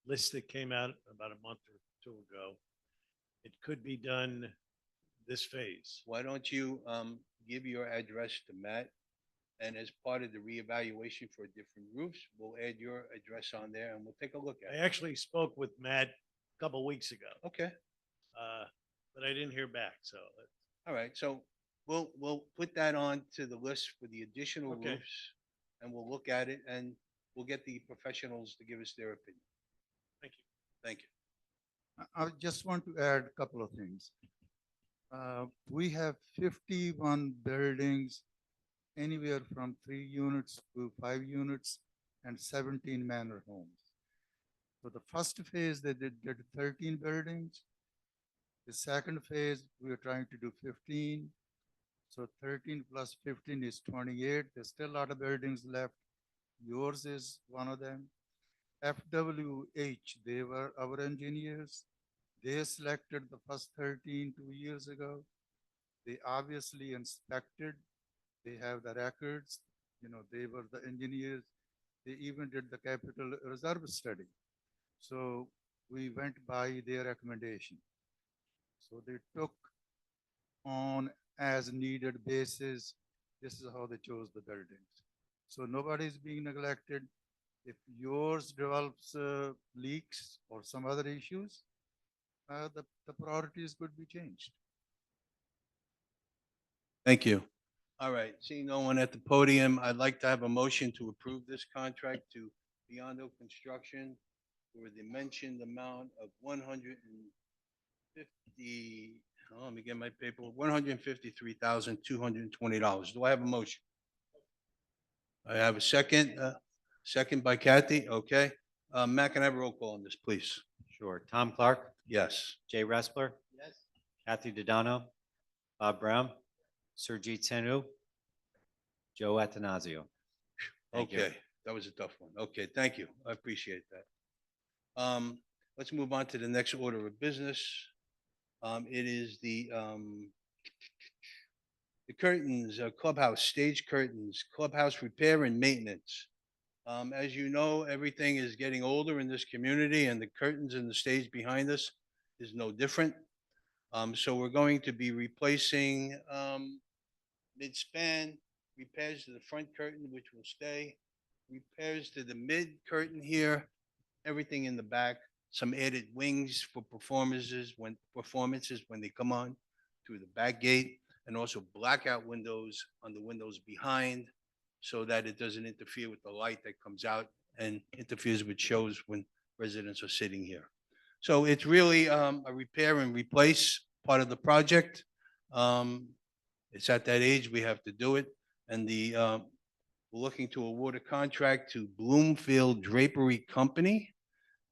list that came out about a month or 2 ago, it could be done this phase? Why don't you give your address to Matt? And as part of the reevaluation for different roofs, we'll add your address on there and we'll take a look I at it. actually spoke with Matt a couple weeks ago, Okay, but I didn't hear back, so. all right. So we'll put that on to the list for the additional Okay. roofs. And we'll look at it and we'll get the professionals to give us their opinion. Thank you. Thank you. I just want to add a couple of things. We have 51 buildings, anywhere from 3 units to 5 units, and 17 manor homes. So the first phase, they did 13 buildings. The second phase, we are trying to do 15. So 13 plus 15 is 28. There's still a lot of buildings left. Yours is one of them. FWH, they were our engineers. They selected the first 13 2 years ago. They obviously inspected. They have the records. They were the engineers. They even did the capital reserve study. So we went by their recommendation. So they took on as needed basis. This is how they chose the buildings. So nobody is being neglected. If yours develops leaks or some other issues, the priorities could be changed. Thank you. All right, seeing no one at the podium, I'd like to have a motion to approve this contract to Biondo Construction for the mentioned amount of 150, let me get my paper, $153,220. Do I have a motion? I have a second, second by Kathy, okay. Matt, can I have a roll call on this, please? Sure. Tom Clark, Yes. Jay Respler, Yes. Kathy Dodano, Bob Brown, Surjit Sanu, Joe Atanasio. Thank you. Okay, that was a tough one. Okay, thank you. I appreciate that. Let's move on to the next order of business. It is the curtains, clubhouse, stage curtains, clubhouse repair and maintenance. As you know, everything is getting older in this community and the curtains and the stage behind us is no different. So we're going to be replacing, mid-span, repairs to the front curtain, which will stay, repairs to the mid curtain here, everything in the back, some added wings for performances when they come on through the back gate, and also blackout windows on the windows behind so that it doesn't interfere with the light that comes out and interferes with shows when residents are sitting here. So it's really a repair and replace part of the project. It's at that age, we have to do it. And we're looking to award a contract to Bloomfield Drapery Company,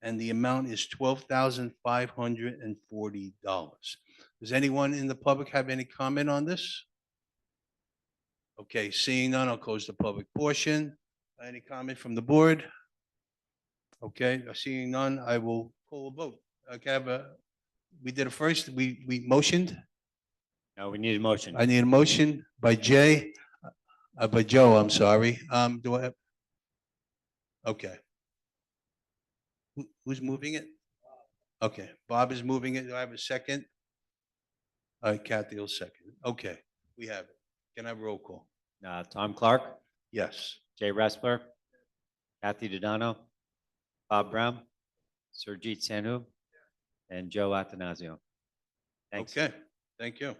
and the amount is $12,540. Does anyone in the public have any comment on this? Okay, seeing none, I'll close the public portion. Any comment from the board? Okay, seeing none, I will call a vote. Okay, we did a first, we motioned. No, we need a motion. I need a motion by Jay, by Joe, I'm sorry. Do I have? Okay. Who's moving it? Okay, Bob is moving it. Do I have a second? All right, Kathy will second. It. Okay, we have it. Can I have roll call? Tom Clark, Yes. Jay Respler, Kathy Dodano, Bob Brown, Surjit Sanu, and Joe Atanasio. Thanks. Okay, thank you.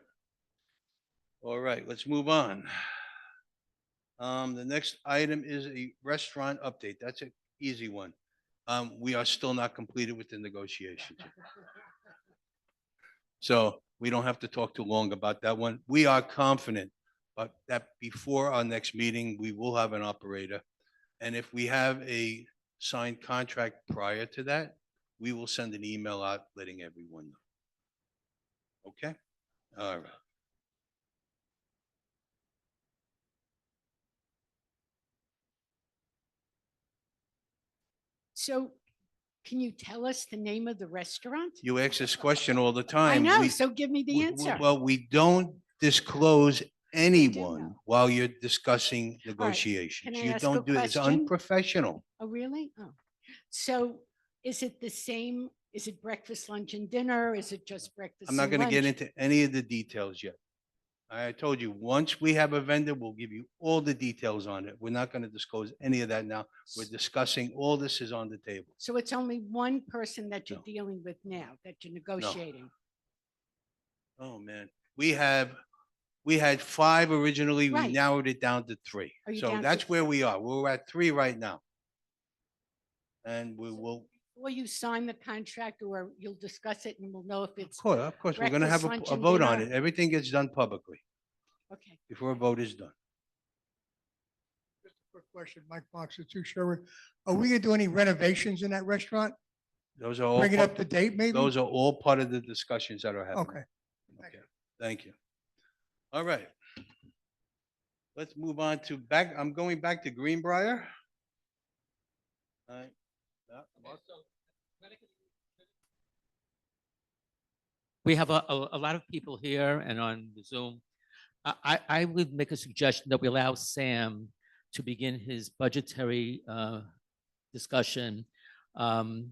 All right, let's move on. The next item is a restaurant update. That's an easy one. We are still not completed with the negotiations. So we don't have to talk too long about that one. We are confident, but that before our next meeting, we will have an operator. And if we have a signed contract prior to that, we will send an email out letting everyone know. Okay? All right. So can you tell us the name of the restaurant? You ask this question all the time. I know, We- so give me the answer. Well, we don't disclose anyone know. while you're discussing negotiations. I You ask a don't do it. It's question? unprofessional. Oh, really? Oh. So is it the same? Is it breakfast, lunch, and dinner? Is it just breakfast? I'm not and going to get lunch? into any of the details yet. I told you, once we have a vendor, we'll give you all the details on it. We're not going to disclose any of that now. We're discussing, all this is on the table. So it's only one person that you're No. dealing with now, that you're negotiating? Oh, man. We had 5 originally. We Right. narrowed it down to 3. Are you So down to that's where we are. We're at 3 right now. And we will, Will you sign the contract or you'll discuss it and we'll know if it's, of course, we're going to have breakfast, lunch, a and vote on dinner? it. Everything gets done publicly okay. before a vote is done. Just a quick question, Mike Fox at 2 Sherwood. Are we gonna do any renovations in that restaurant? Those are all, Bring it part- up to date, maybe? those are all part of the discussions that are happening. Okay. Okay, thank you. All right. Let's move on to back, I'm going back to Greenbrier. All right. We have a lot of people here and on the Zoom. I would make a suggestion that we allow Sam to begin his budgetary discussion. And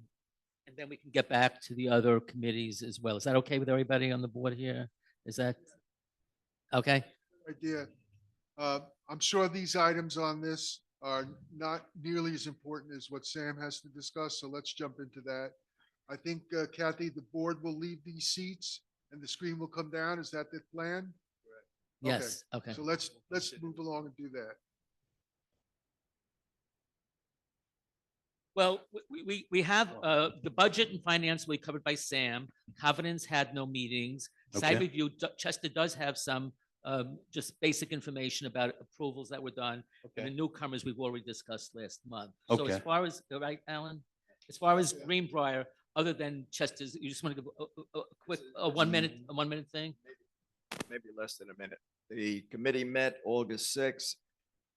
And then we can get back to the other committees as well. Is that okay with everybody on the board here? Is that okay? Idea. I'm sure these items on this are not nearly as important as what Sam has to discuss, so let's jump into that. I think Kathy, the board will leave these seats and the screen will come down. Is that the plan? Okay. Yes, okay. So let's move along and do that. Well, we have the budget and finance will be covered by Sam. Covenants had no meetings. Site Okay. review, Chester does have some just basic information about approvals that were done. And the Okay. newcomers we've already discussed last month. So as Okay. far as, right, Alan? As far as Greenbrier, other than Chester's, you just want to give a quick, a 1 minute, a 1 minute thing? Maybe less than a minute. The committee met August 6th.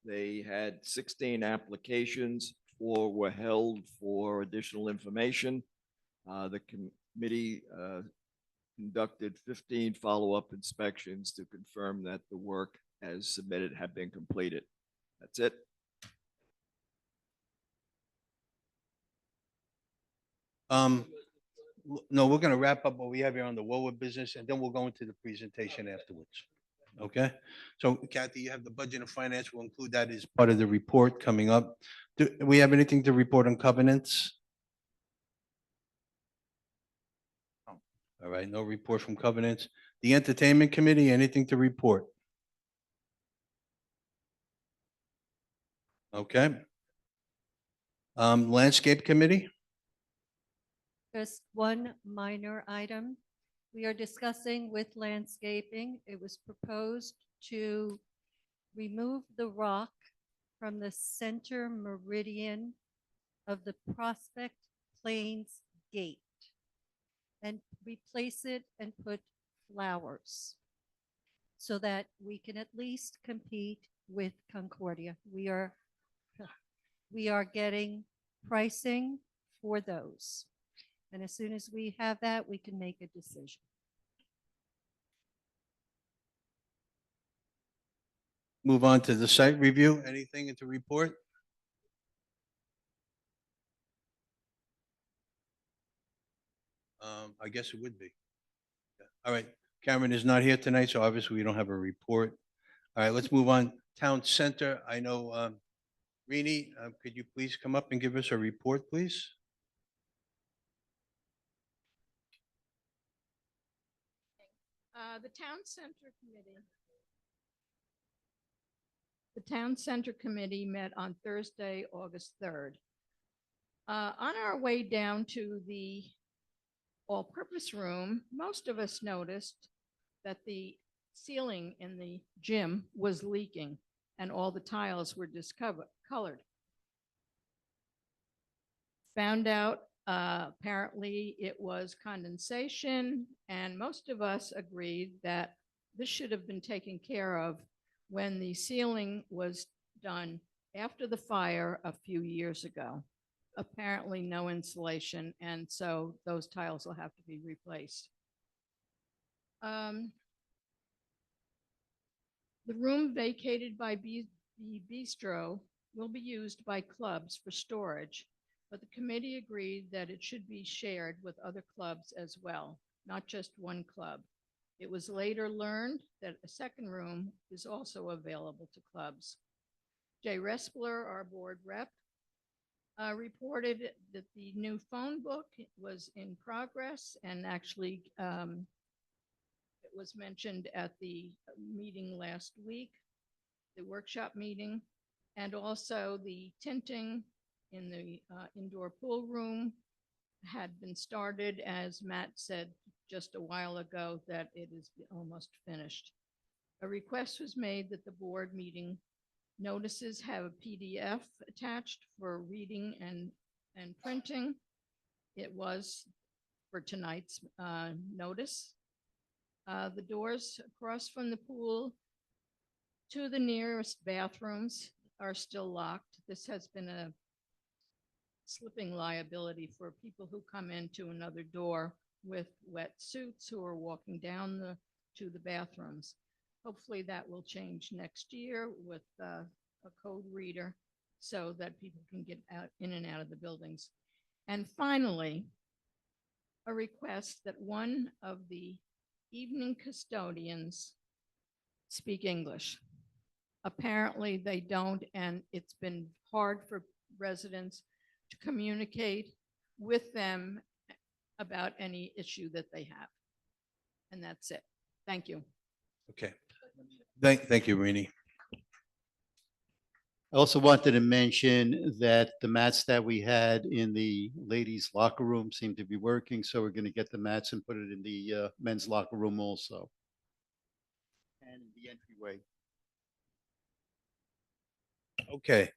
They had 16 applications. 4 were held for additional information. The committee conducted 15 follow-up inspections to confirm that the work as submitted had been completed. That's it. No, we're gonna wrap up what we have here on the Woolwood business, and then we'll go into the presentation afterwards. Okay? So Kathy, you have the budget and finance. We'll include that as part of the report coming up. Do we have anything to report on covenants? All right, no report from covenants. The entertainment committee, anything to report? Okay. Landscape committee? Just one minor item. We are discussing with landscaping. It was proposed to remove the rock from the center meridian of the Prospect Plains Gate and replace it and put flowers so that we can at least compete with Concordia. We are getting pricing for those. And as soon as we have that, we can make a decision. Move on to the site review. Anything to report? I guess it would be. Yeah. All right, Cameron is not here tonight, so obviously we don't have a report. All right, let's move on. Town Center, I know, Rini, could you please come up and give us a report, please? The Town Center Committee. The Town Center Committee met on Thursday, August 3rd. On our way down to the all-purpose room, most of us noticed that the ceiling in the gym was leaking and all the tiles were discolored. Found out apparently it was condensation, and most of us agreed that this should have been taken care of when the ceiling was done after the fire a few years ago. Apparently no insulation, and so those tiles will have to be replaced. The room vacated by the bistro will be used by clubs for storage, but the committee agreed that it should be shared with other clubs as well, not just one club. It was later learned that a second room is also available to clubs. Jay Respler, our board rep, reported that the new phone book was in progress, and actually it was mentioned at the meeting last week, the workshop meeting, and also the tinting in the indoor pool room had been started, as Matt said just a while ago, that it is almost finished. A request was made that the board meeting notices have a PDF attached for reading and printing. It was for tonight's notice. The doors across from the pool to the nearest bathrooms are still locked. This has been a slipping liability for people who come into another door with wet suits who are walking down to the bathrooms. Hopefully that will change next year with a code reader so that people can get out in and out of the buildings. And finally, a request that one of the evening custodians speak English. Apparently, they don't, and it's been hard for residents to communicate with them about any issue that they have. And that's it. Thank you. Okay. Thank you, Rini. I also wanted to mention that the mats that we had in the ladies' locker room seem to be working, so we're going to get the mats and put it in the men's locker room also. And in the entryway. Okay,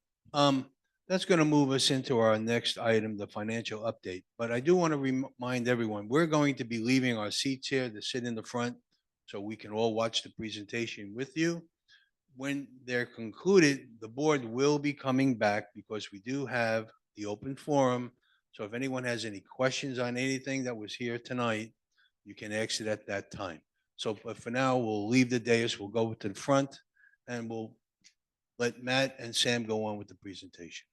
that's going to move us into our next item, the financial update. But I do want to remind everyone, we're going to be leaving our seats here to sit in the front so we can all watch the presentation with you. When they're concluded, the board will be coming back because we do have the open forum. So if anyone has any questions on anything that was here tonight, you can exit at that time. So, but for now, we'll leave the dais, we'll go to the front, and we'll let Matt and Sam go on with the presentation.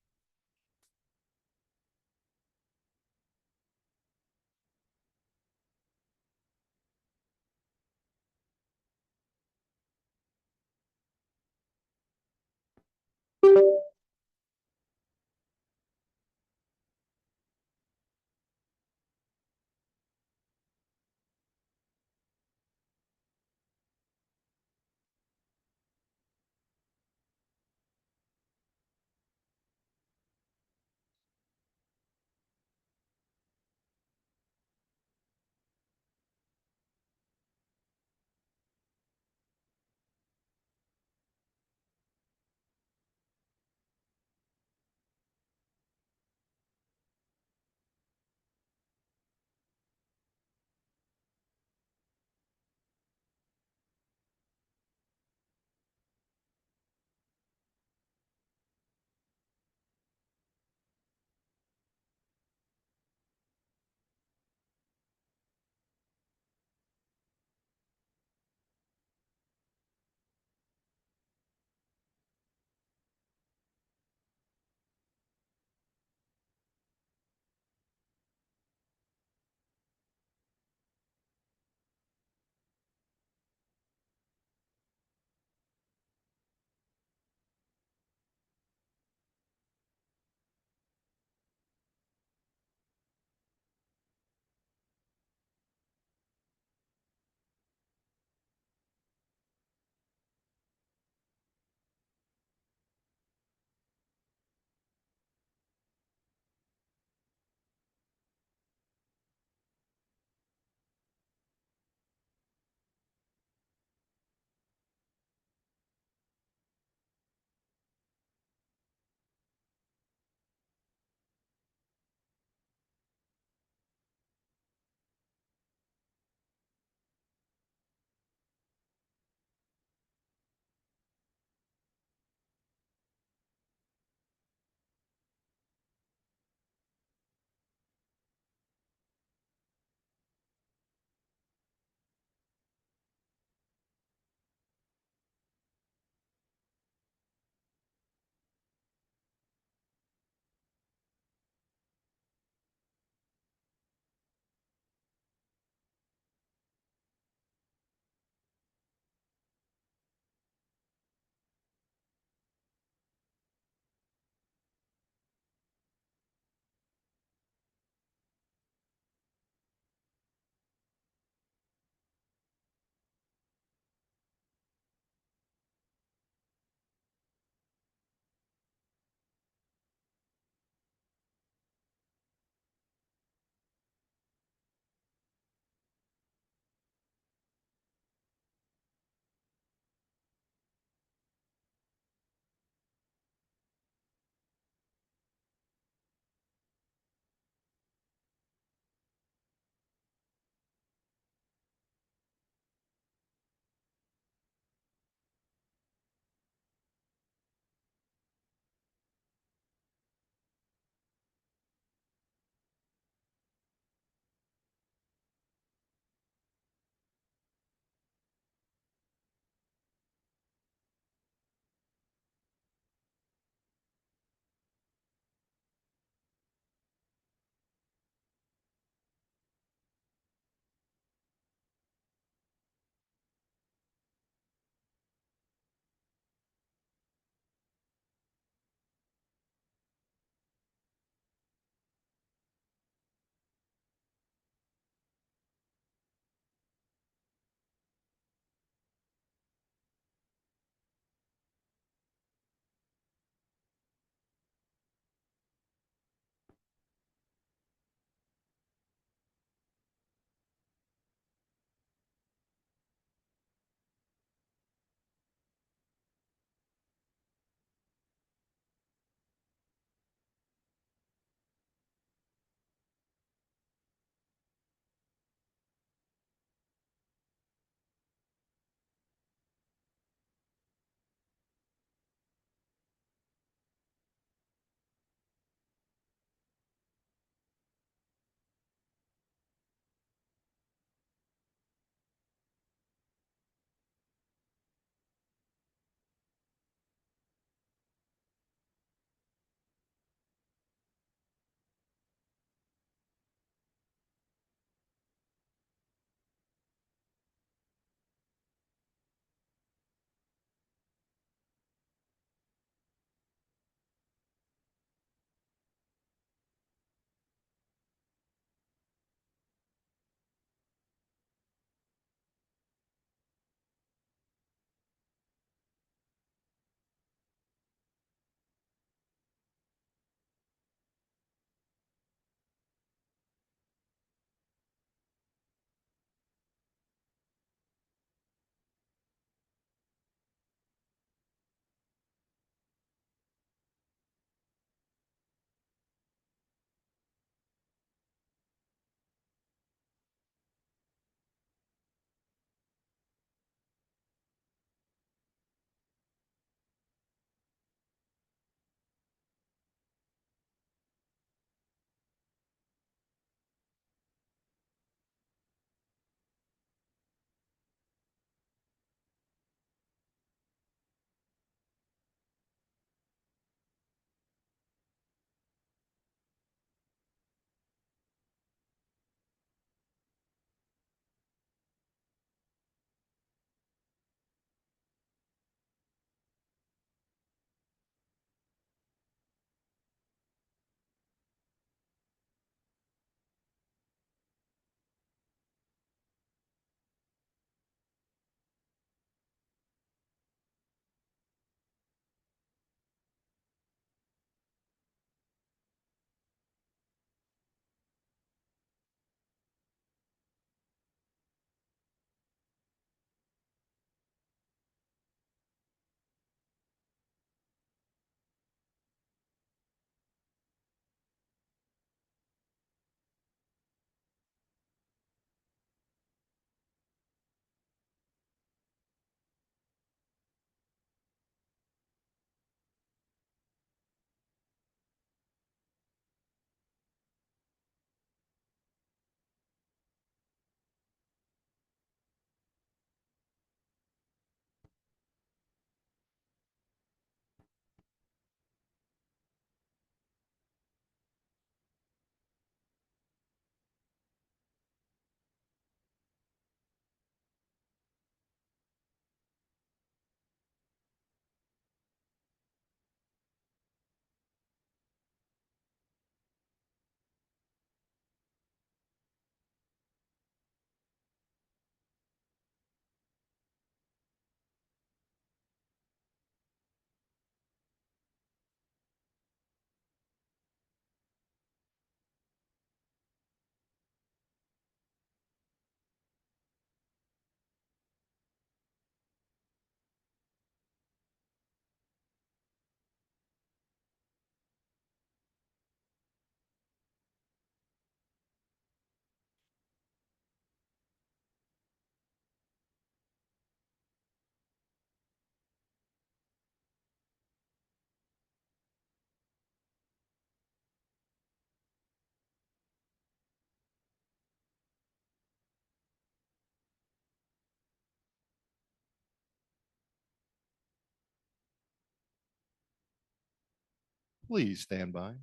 Please stand by.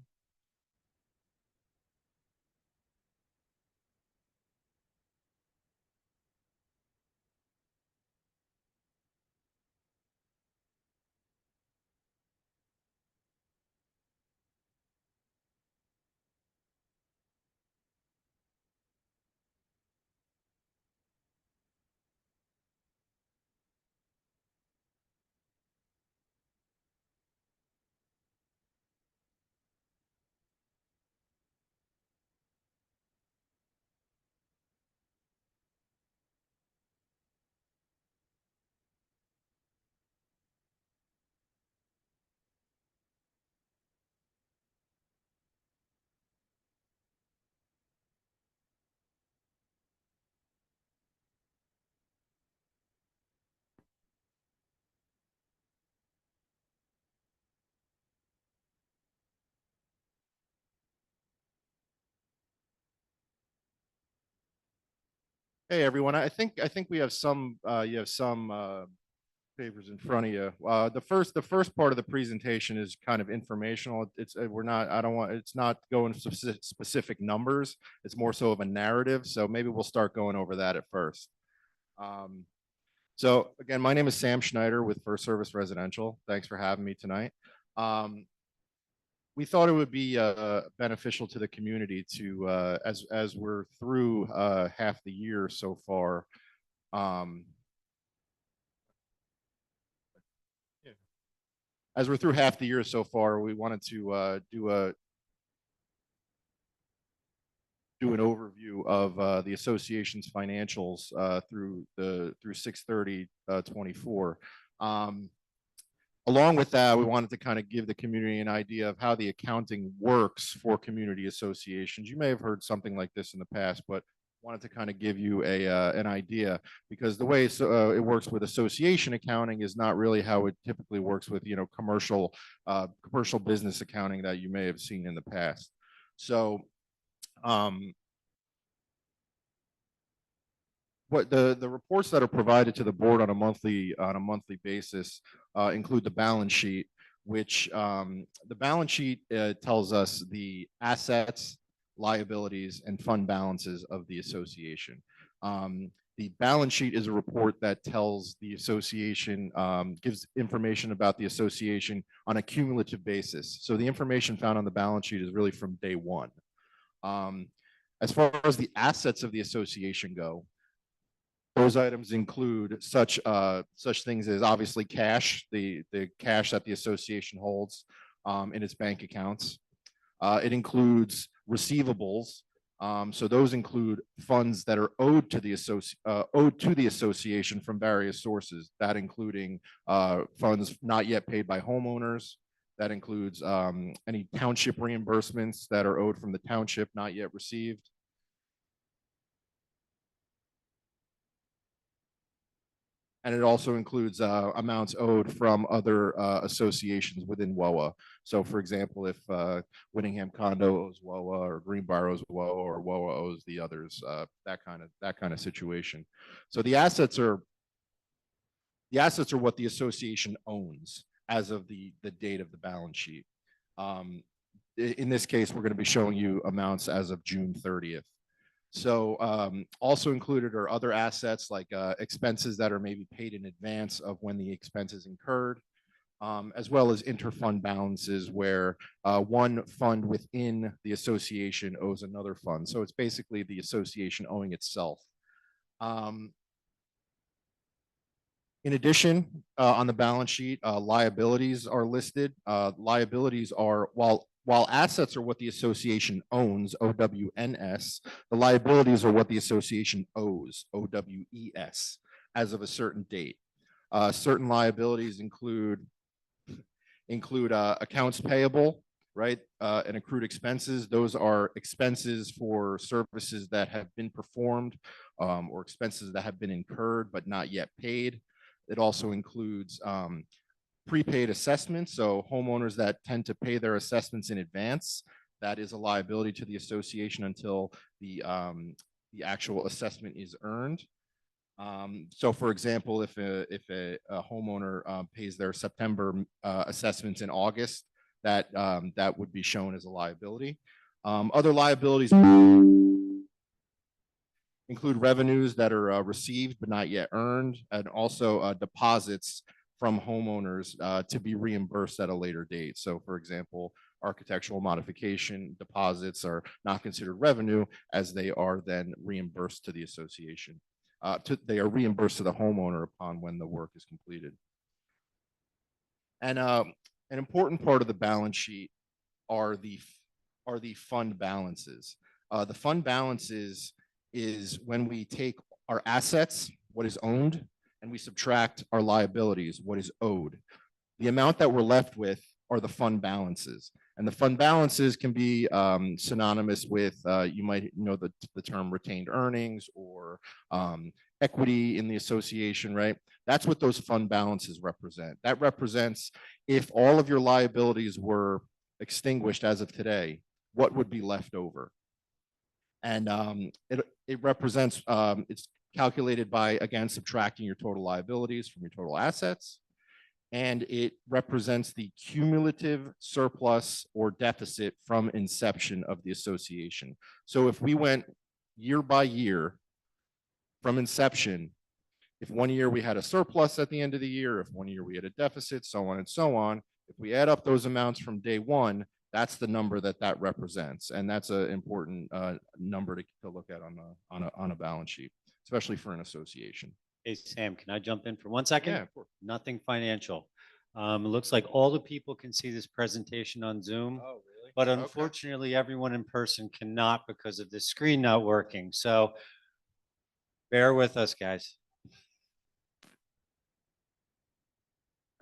Hey, everyone. I think we have some, you have some papers in front of you. The first part of the presentation is kind of informational. We're not, I don't want, it's not going specific numbers. It's more so of a narrative. So maybe we'll start going over that at first. So again, my name is Sam Schneider with First Service Residential. Thanks for having me tonight. We thought it would be beneficial to the community to, as we're through half the year so far, as we're through half the year so far, we wanted to do an overview of the association's financials through 6/30/24. Along with that, we wanted to kind of give the community an idea of how the accounting works for community associations. You may have heard something like this in the past, but wanted to kind of give you an idea, because the way it works with association accounting is not really how it typically works with, you know, commercial business accounting that you may have seen in the past. So what the reports that are provided to the board on a monthly basis include the balance sheet, which the balance sheet tells us the assets, liabilities, and fund balances of the association. The balance sheet is a report that tells the association, gives information about the association on a cumulative basis. So the information found on the balance sheet is really from day one. As far as the assets of the association go, those items include such things as obviously cash, the cash that the association holds in its bank accounts. It includes receivables. So those include funds that are owed to the association from various sources. That including funds not yet paid by homeowners. That includes any township reimbursements that are owed from the township not yet received. And it also includes amounts owed from other associations within WOA. So for example, if Whittingham Condo owes WOA, or Greenbrier owes WOA, or WOA owes the others, that kind of situation. So the assets are what the association owns as of the date of the balance sheet. In this case, we're going to be showing you amounts as of June 30th. So also included are other assets like expenses that are maybe paid in advance of when the expense is incurred, as well as interfund balances where one fund within the association owes another fund. So it's basically the association owing itself. In addition, on the balance sheet, liabilities are listed. Liabilities are, while assets are what the association owns, OWNS, the liabilities are what the association owes, OWES, as of a certain date. Certain liabilities include accounts payable, right, and accrued expenses. Those are expenses for services that have been performed or expenses that have been incurred but not yet paid. It also includes prepaid assessments. So homeowners that tend to pay their assessments in advance, that is a liability to the association until the actual assessment is earned. So for example, if a homeowner pays their September assessments in August, that would be shown as a liability. Other liabilities include revenues that are received but not yet earned, and also deposits from homeowners to be reimbursed at a later date. So for example, architectural modification deposits are not considered revenue, as they are then reimbursed to the association. They are reimbursed to the homeowner upon when the work is completed. And an important part of the balance sheet are the fund balances. The fund balances is when we take our assets, what is owned, and we subtract our liabilities, what is owed. The amount that we're left with are the fund balances. And the fund balances can be synonymous with, you might know the term retained earnings or equity in the association, right? That's what those fund balances represent. That represents if all of your liabilities were extinguished as of today, what would be left over? And it represents, it's calculated by, again, subtracting your total liabilities from your total assets. And it represents the cumulative surplus or deficit from inception of the association. So if we went year by year from inception, if one year we had a surplus at the end of the year, if one year we had a deficit, so on and so on, if we add up those amounts from day one, that's the number that represents. And that's an important number to look at on a balance sheet, especially for an association. Hey, Sam, can I jump in for 1 second? Yeah, of course. Nothing financial. It looks like all the people can see this presentation on Zoom. Oh, really? But unfortunately, everyone in person cannot because of the screen not working. So bear with us, guys.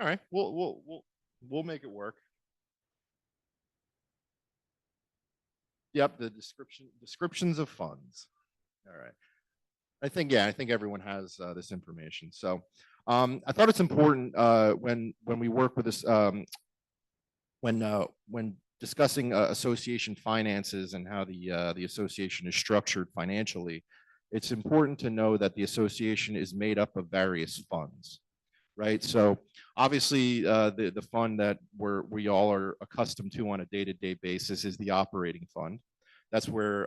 All right, we'll make it work. Yep, the descriptions of funds. All right. I think everyone has this information. So I thought it's important when we work with this, when discussing association finances and how the association is structured financially, it's important to know that the association is made up of various funds, right? So obviously the fund that we all are accustomed to on a day-to-day basis is the operating fund. That's where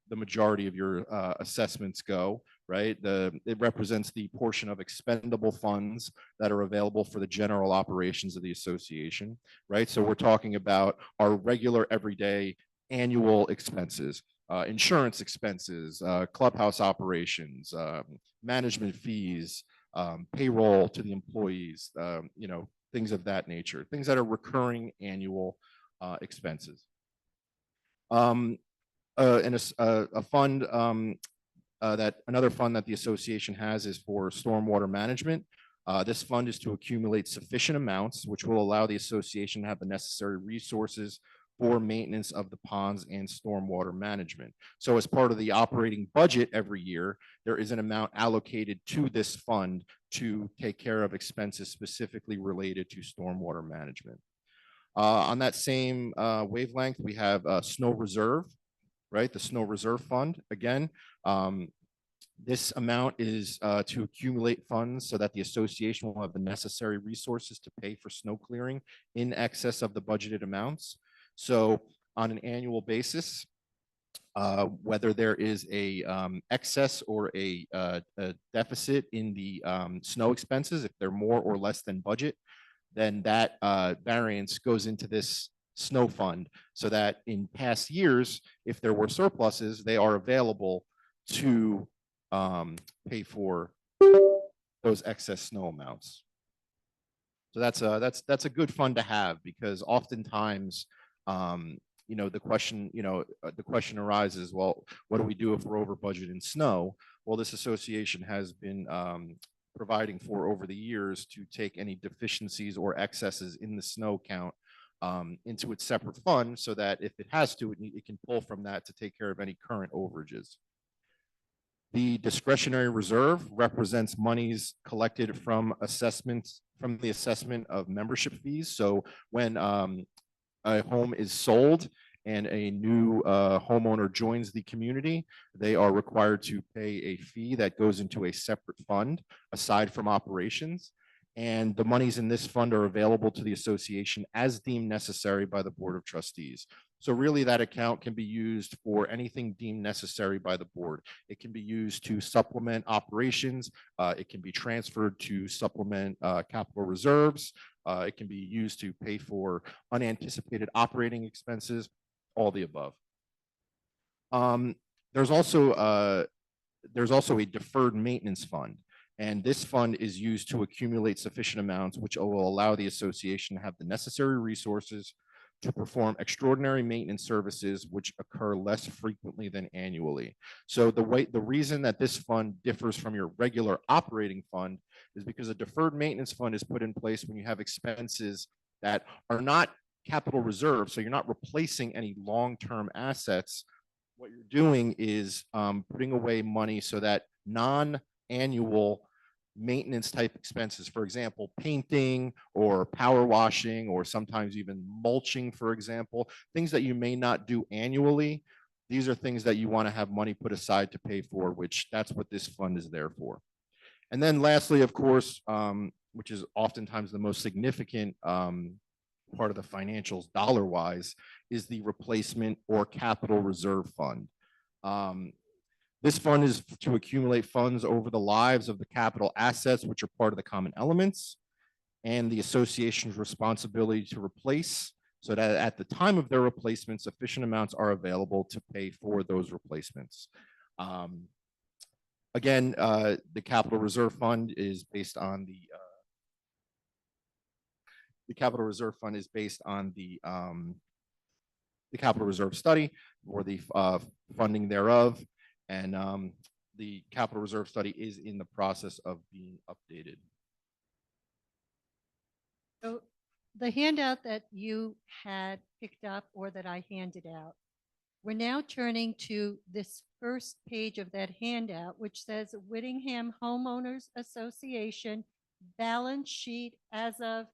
the majority of your assessments go, right? It represents the portion of expendable funds that are available for the general operations of the association, right? So we're talking about our regular, everyday, annual expenses, insurance expenses, clubhouse operations, management fees, payroll to the employees, things of that nature, things that are recurring annual expenses. And a fund another fund that the association has is for stormwater management. This fund is to accumulate sufficient amounts, which will allow the association to have the necessary resources for maintenance of the ponds and stormwater management. So as part of the operating budget every year, there is an amount allocated to this fund to take care of expenses specifically related to stormwater management. On that same wavelength, we have snow reserve, right? The snow reserve fund. Again, this amount is to accumulate funds so that the association will have the necessary resources to pay for snow clearing in excess of the budgeted amounts. So on an annual basis, whether there is a excess or a deficit in the snow expenses, if they're more or less than budget, then that variance goes into this snow fund so that in past years, if there were surpluses, they are available to pay for those excess snow amounts. So that's a good fund to have, because oftentimes, the question arises, well, what do we do if we're over budget in snow? Well, this association has been providing for over the years to take any deficiencies or excesses in the snow count into its separate fund, so that if it has to, it can pull from that to take care of any current overages. The discretionary reserve represents monies collected from the assessment of membership fees. So when a home is sold and a new homeowner joins the community, they are required to pay a fee that goes into a separate fund aside from operations. And the monies in this fund are available to the association as deemed necessary by the Board of Trustees. So really that account can be used for anything deemed necessary by the board. It can be used to supplement operations. It can be transferred to supplement capital reserves. It can be used to pay for unanticipated operating expenses, all the above. There's also a deferred maintenance fund. And this fund is used to accumulate sufficient amounts, which will allow the association to have the necessary resources to perform extraordinary maintenance services, which occur less frequently than annually. So the reason that this fund differs from your regular operating fund is because a deferred maintenance fund is put in place when you have expenses that are not capital reserves. So you're not replacing any long-term assets. What you're doing is putting away money so that non-annual maintenance type expenses, for example, painting or power washing, or sometimes even mulching, for example, things that you may not do annually. These are things that you want to have money put aside to pay for, which that's what this fund is there for. And then lastly, of course, which is oftentimes the most significant part of the financials dollar wise, is the replacement or capital reserve fund. This fund is to accumulate funds over the lives of the capital assets, which are part of the common elements, and the association's responsibility to replace, so that at the time of their replacement, sufficient amounts are available to pay for those replacements. Again, the capital reserve fund is based on the capital reserve fund is based on the capital reserve study, or the funding thereof. And the capital reserve study is in the process of being updated. So the handout that you had picked up, or that I handed out, we're now turning to this first page of that handout, which says Whittingham Homeowners Association balance sheet as of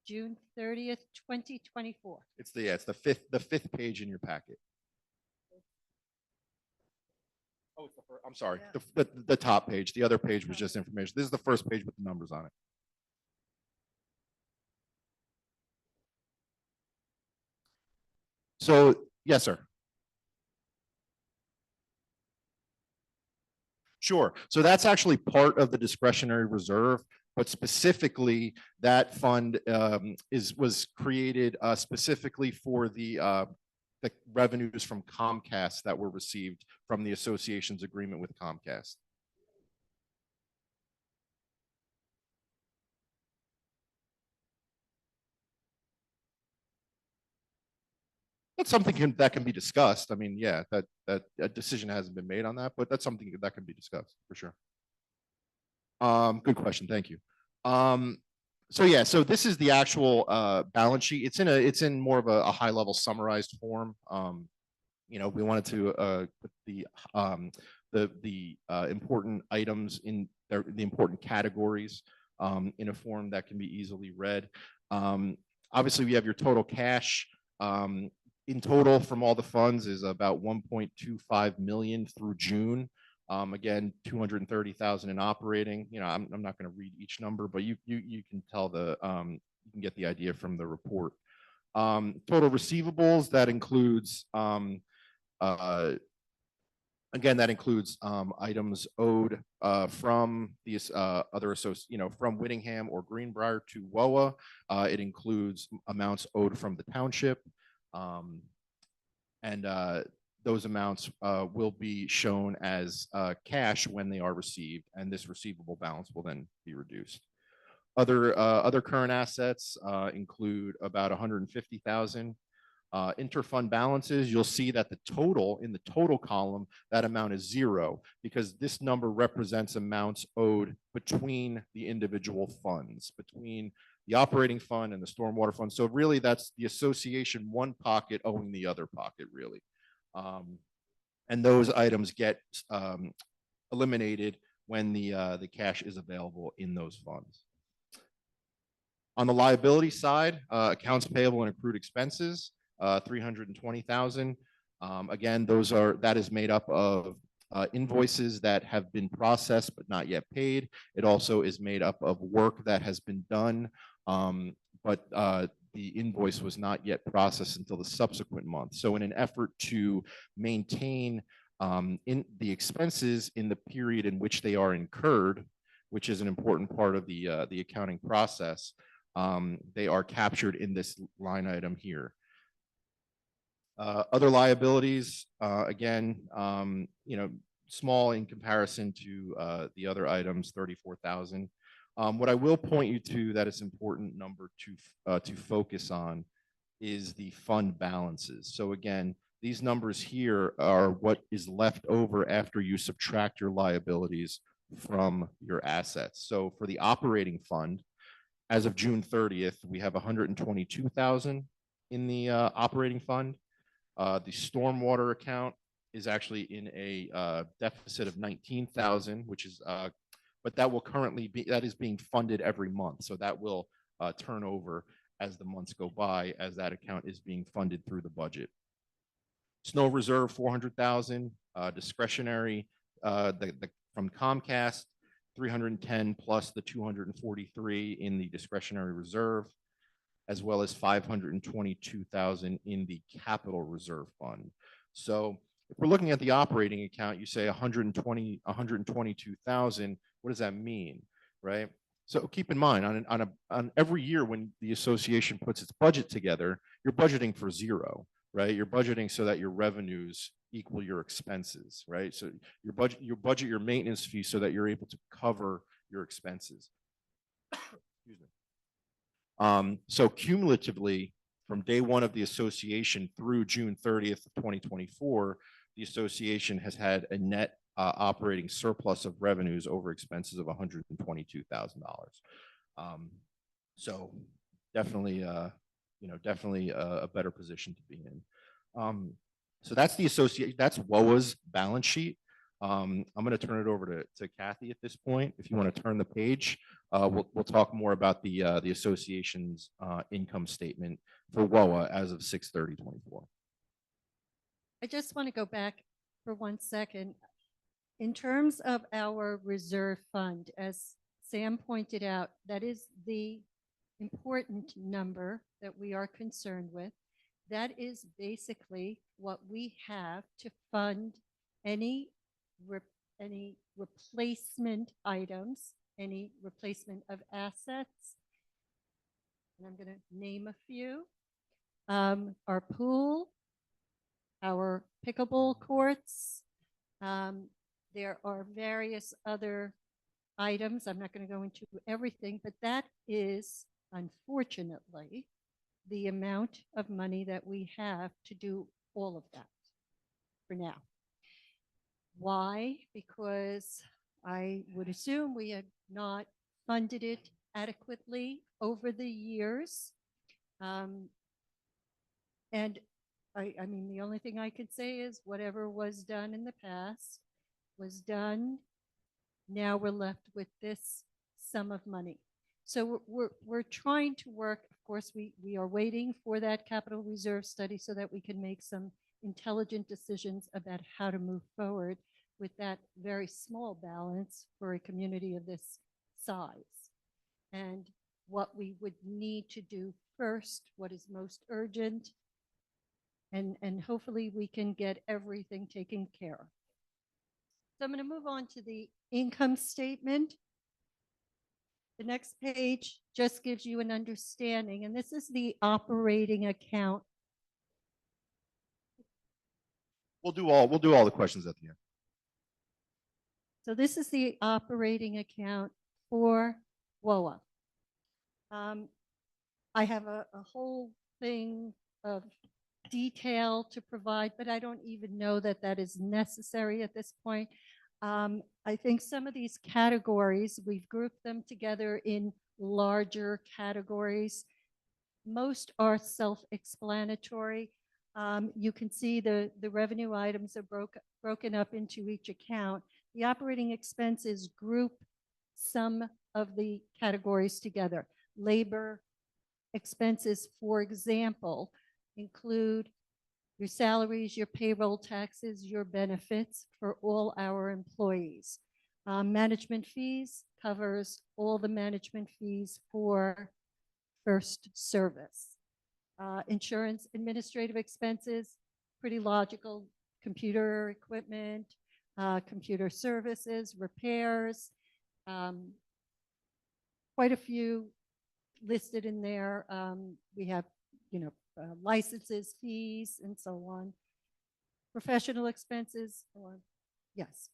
June 30th, 2024. It's the fifth page in your packet. Oh, it's the first, I'm sorry, the top page. The other page was just information. This is the first page with the numbers on it. So, yes, sir. Sure. So that's actually part of the discretionary reserve, but specifically that fund was created specifically for the revenues from Comcast that were received from the association's agreement with Comcast. That's something that can be discussed. I mean, yeah, that a decision hasn't been made on that, but that's something that can be discussed for sure. Good question. Thank you. So yeah, so this is the actual balance sheet. It's in more of a high level summarized form. You know, we wanted to put the important items in the important categories in a form that can be easily read. Obviously, we have your total cash. In total from all the funds is about 1.25 million through June. Again, 230,000 in operating. You know, I'm not going to read each number, but you can tell you can get the idea from the report. Total receivables, that includes again, that includes items owed from these other associates, you know, from Whittingham or Greenbrier to WOA. It includes amounts owed from the township. And those amounts will be shown as cash when they are received, and this receivable balance will then be reduced. Other current assets include about 150,000. Interfund balances, you'll see that in the total column, that amount is zero, because this number represents amounts owed between the individual funds, between the operating fund and the stormwater fund. So really that's the association one pocket owing the other pocket, really. And those items get eliminated when the cash is available in those funds. On the liability side, accounts payable and accrued expenses, 320,000. Again, that is made up of invoices that have been processed but not yet paid. It also is made up of work that has been done, but the invoice was not yet processed until the subsequent month. So in an effort to maintain in the expenses in the period in which they are incurred, which is an important part of the accounting process, they are captured in this line item here. Other liabilities, again, small in comparison to the other items, 34,000. What I will point you to that is important number to focus on is the fund balances. So again, these numbers here are what is left over after you subtract your liabilities from your assets. So for the operating fund, as of June 30th, we have 122,000 in the operating fund. The stormwater account is actually in a deficit of 19,000, which is, but that will currently be, that is being funded every month. So that will turn over as the months go by, as that account is being funded through the budget. Snow reserve, 400,000, discretionary, from Comcast, 310 plus the 243 in the discretionary reserve, as well as 522,000 in the capital reserve fund. So if we're looking at the operating account, you say 122,000, what does that mean, right? So keep in mind, on every year when the association puts its budget together, you're budgeting for zero, right? You're budgeting so that your revenues equal your expenses, right? So you budget your maintenance fee so that you're able to cover your expenses. Excuse me. So cumulatively, from day one of the association through June 30th of 2024, the association has had a net operating surplus of revenues over expenses of $122,000. So definitely, definitely a better position to be in. So that's the association. That's WOA's balance sheet. I'm going to turn it over to Kathy at this point. If you want to turn the page, we'll talk more about the association's income statement for WOA as of 6/30/24. I just want to go back for 1 second. In terms of our reserve fund, as Sam pointed out, that is the important number that we are concerned with. That is basically what we have to fund any replacement items, any replacement of assets. And I'm going to name a few. Our pool, our pickleball courts. There are various other items. I'm not going to go into everything, but that is, unfortunately, the amount of money that we have to do all of that for now. Why? Because I would assume we have not funded it adequately over the years. And I mean, the only thing I could say is whatever was done in the past was done. Now we're left with this sum of money. So we're trying to work. Of course, we are waiting for that capital reserve study so that we can make some intelligent decisions about how to move forward with that very small balance for a community of this size. And what we would need to do first, what is most urgent, and hopefully we can get everything taken care of. So I'm going to move on to the income statement. The next page just gives you an understanding, and this is the operating account. We'll do all the questions at the end. So this is the operating account for WOA. I have a whole thing of detail to provide, but I don't even know that that is necessary at this point. I think some of these categories, we've grouped them together in larger categories. Most are self-explanatory. You can see the revenue items are broken up into each account. The operating expenses group some of the categories together. Labor expenses, for example, include your salaries, your payroll taxes, your benefits for all our employees. Management fees covers all the management fees for first service. Insurance administrative expenses, pretty logical, computer equipment, computer services, repairs, quite a few listed in there. We have, licenses, fees, and so on. Professional expenses,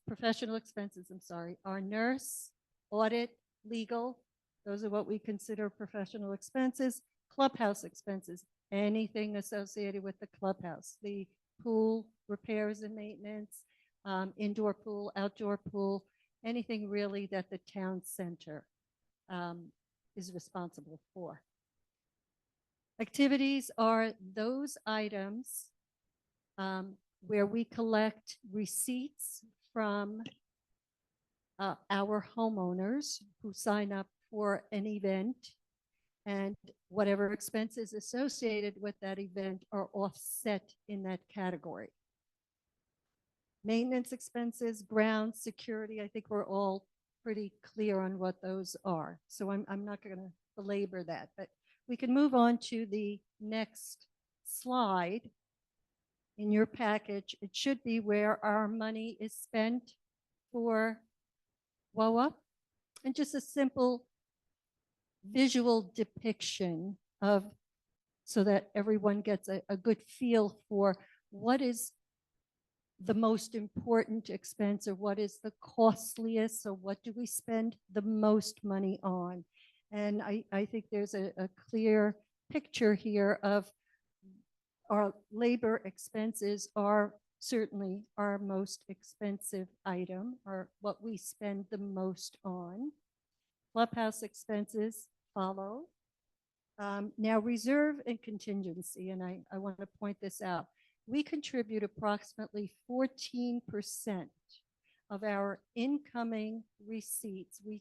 professional expenses, I'm sorry, our nurse, audit, legal, those are what we consider professional expenses. Clubhouse expenses, anything associated with the clubhouse, the pool repairs and maintenance, indoor pool, outdoor pool, anything really that the town center is responsible for. Activities are those items where we collect receipts from our homeowners who sign up for an event, and whatever expenses associated with that event are offset in that category. Maintenance expenses, ground security, I think we're all pretty clear on what those are. So I'm not going to belabor that, but we can move on to the next slide. In your package, it should be where our money is spent for WOA, and just a simple visual depiction of, so that everyone gets a good feel for what is the most important expense, or what is the costliest, or what do we spend the most money on. And I think there's a clear picture here of our labor expenses are certainly our most expensive item, or what we spend the most on. Clubhouse expenses follow. Now, reserve and contingency, and I want to point this out. We contribute approximately 14% of our incoming receipts. We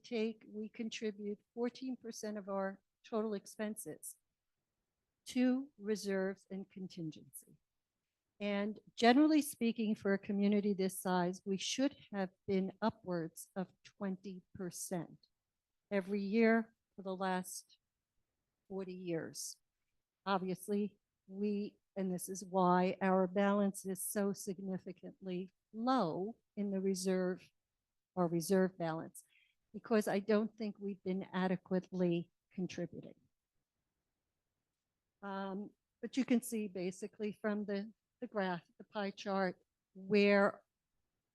contribute 14% of our total expenses to reserves and contingency. And generally speaking, for a community this size, we should have been upwards of 20% every year for the last 40 years. Obviously, and this is why our balance is so significantly low in the reserve or reserve balance, because I don't think we've been adequately contributing. But you can see basically from the graph, the pie chart, where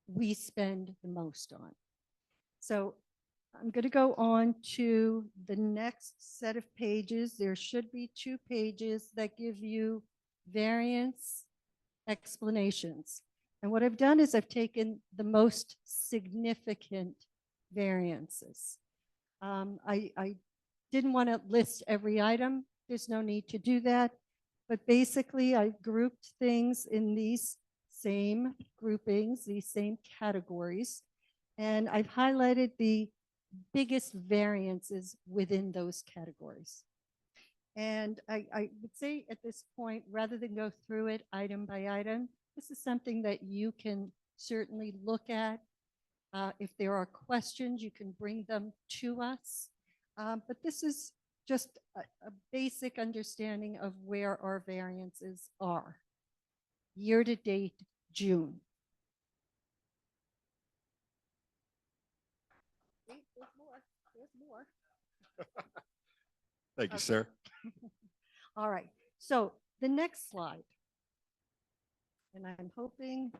we spend the most on. So I'm going to go on to the next set of pages. There should be 2 pages that give you variance explanations. And what I've done is I've taken the most significant variances. I didn't want to list every item. There's no need to do that. But basically, I've grouped things in these same groupings, these same categories. And I've highlighted the biggest variances within those categories. And I would say at this point, rather than go through it item by item, this is something that you can certainly look at. If there are questions, you can bring them to us. But this is just a basic understanding of where our variances are. Year to date, June. Wait, there's more. There's more. Thank you, Okay. sir. All right. So the next slide. And I'm hoping,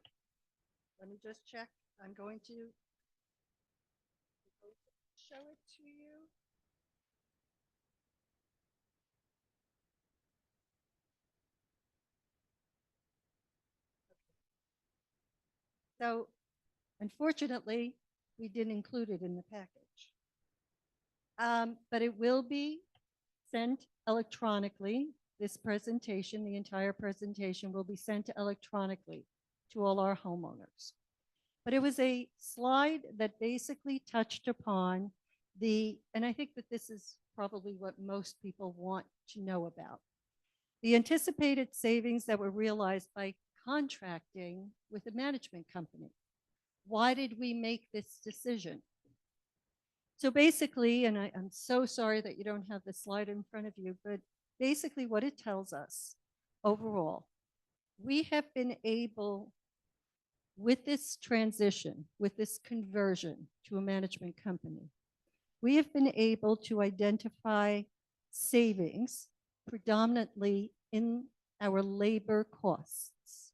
let me just check. I'm going to show it to you. So unfortunately, we didn't include it in the package. But it will be sent electronically. This presentation, the entire presentation, will be sent electronically to all our homeowners. But it was a slide that basically touched upon and I think that this is probably what most people want to know about. The anticipated savings that were realized by contracting with a management company. Why did we make this decision? So basically, and I'm so sorry that you don't have the slide in front of you, but basically what it tells us overall, we have been able, with this transition, with this conversion to a management company, we have been able to identify savings predominantly in our labor costs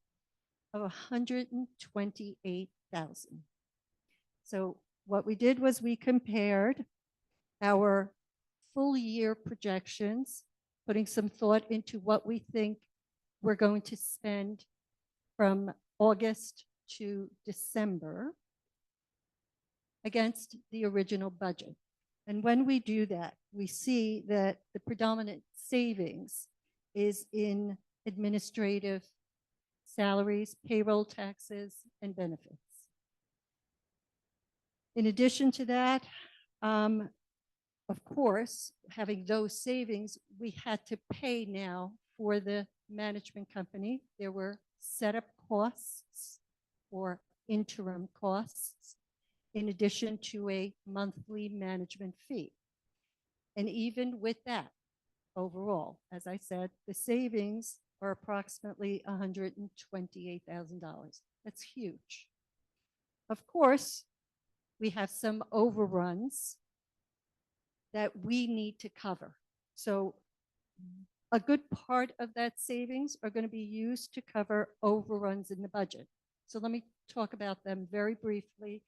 of 128,000. So what we did was we compared our full year projections, putting some thought into what we think we're going to spend from August to December against the original budget. And when we do that, we see that the predominant savings is in administrative salaries, payroll taxes, and benefits. In addition to that, of course, having those savings, we had to pay now for the management company. There were setup costs or interim costs, in addition to a monthly management fee. And even with that, overall, as I said, the savings are approximately $128,000. That's huge. Of course, we have some overruns that we need to cover. So a good part of that savings are going to be used to cover overruns in the budget. So let me talk about them very briefly,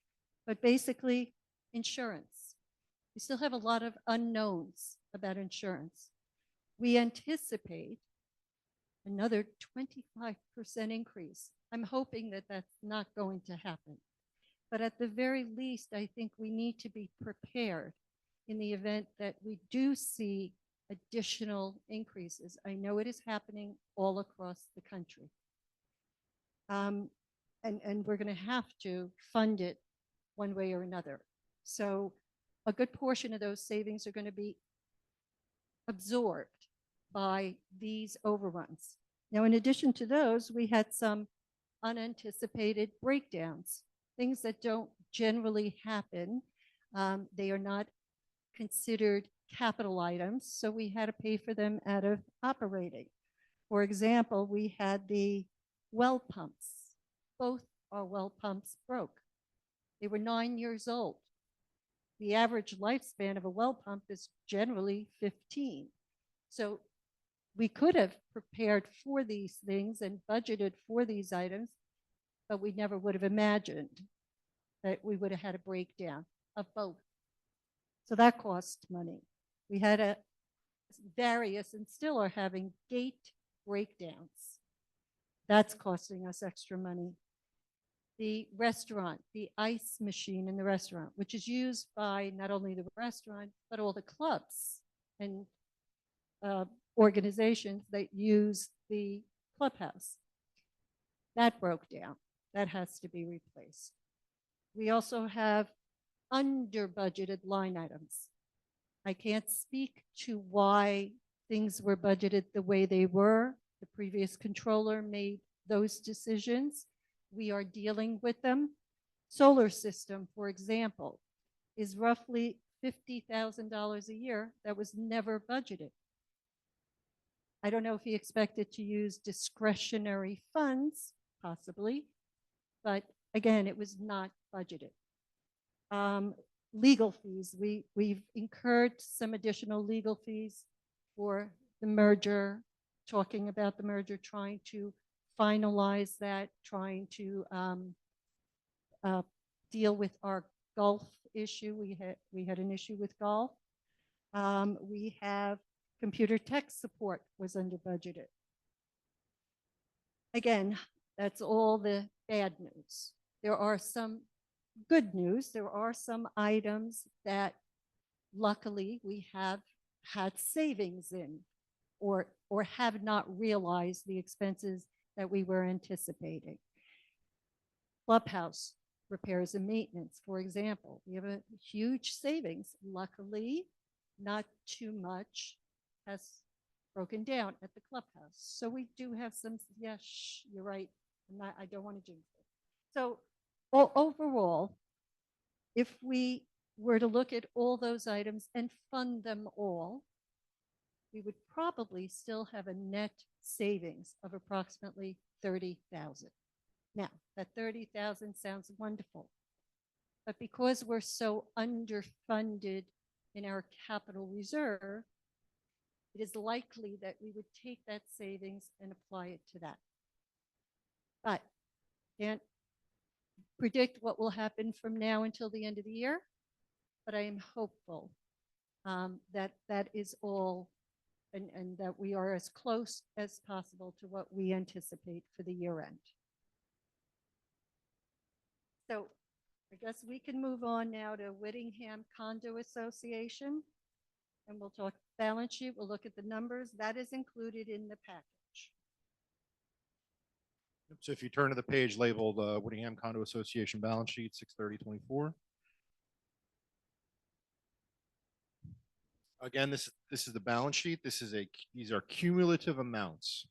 but basically insurance. We still have a lot of unknowns about insurance. We anticipate another 25% increase. I'm hoping that that's not going to happen. But at the very least, I think we need to be prepared in the event that we do see additional increases. I know it is happening all across the country. And we're going to have to fund it one way or another. So a good portion of those savings are going to be absorbed by these overruns. Now, in addition to those, we had some unanticipated breakdowns, things that don't generally happen. They are not considered capital items, so we had to pay for them out of operating. For example, we had the well pumps. Both our well pumps broke. They were 9 years old. The average lifespan of a well pump is generally 15. So we could have prepared for these things and budgeted for these items, but we never would have imagined that we would have had a breakdown of both. So that cost money. We had a various and still are having gate breakdowns. That's costing us extra money. The restaurant, the ice machine in the restaurant, which is used by not only the restaurant, but all the clubs and organizations that use the clubhouse. That broke down. That has to be replaced. We also have under budgeted line items. I can't speak to why things were budgeted the way they were. The previous controller made those decisions. We are dealing with them. Solar system, for example, is roughly $50,000 a year that was never budgeted. I don't know if he expected to use discretionary funds, possibly, but again, it was not budgeted. Legal fees, we've incurred some additional legal fees for the merger, talking about the merger, trying to finalize that, trying to deal with our Gulf issue. We had an issue with Gulf. We have computer tech support was under budgeted. Again, that's all the bad news. There are some good news. There are some items that luckily we have had savings in or have not realized the expenses that we were anticipating. Clubhouse repairs and maintenance, for example, we have a huge savings. Luckily, not too much has broken down at the clubhouse. So we do have some, yes, you're right. I don't want to jinx it. So overall, if we were to look at all those items and fund them all, we would probably still have a net savings of approximately 30,000. Now, that 30,000 sounds wonderful, but because we're so underfunded in our capital reserve, it is likely that we would take that savings and apply it to that. But can't predict what will happen from now until the end of the year, but I am hopeful that that is all and that we are as close as possible to what we anticipate for the year end. So I guess we can move on now to Whittingham Condo Association, and we'll talk balance sheet. We'll look at the numbers. That is included in the package. So if you turn to the page labeled Whittingham Condo Association balance sheet 6/30/24. Again, this is the balance sheet. These are cumulative amounts.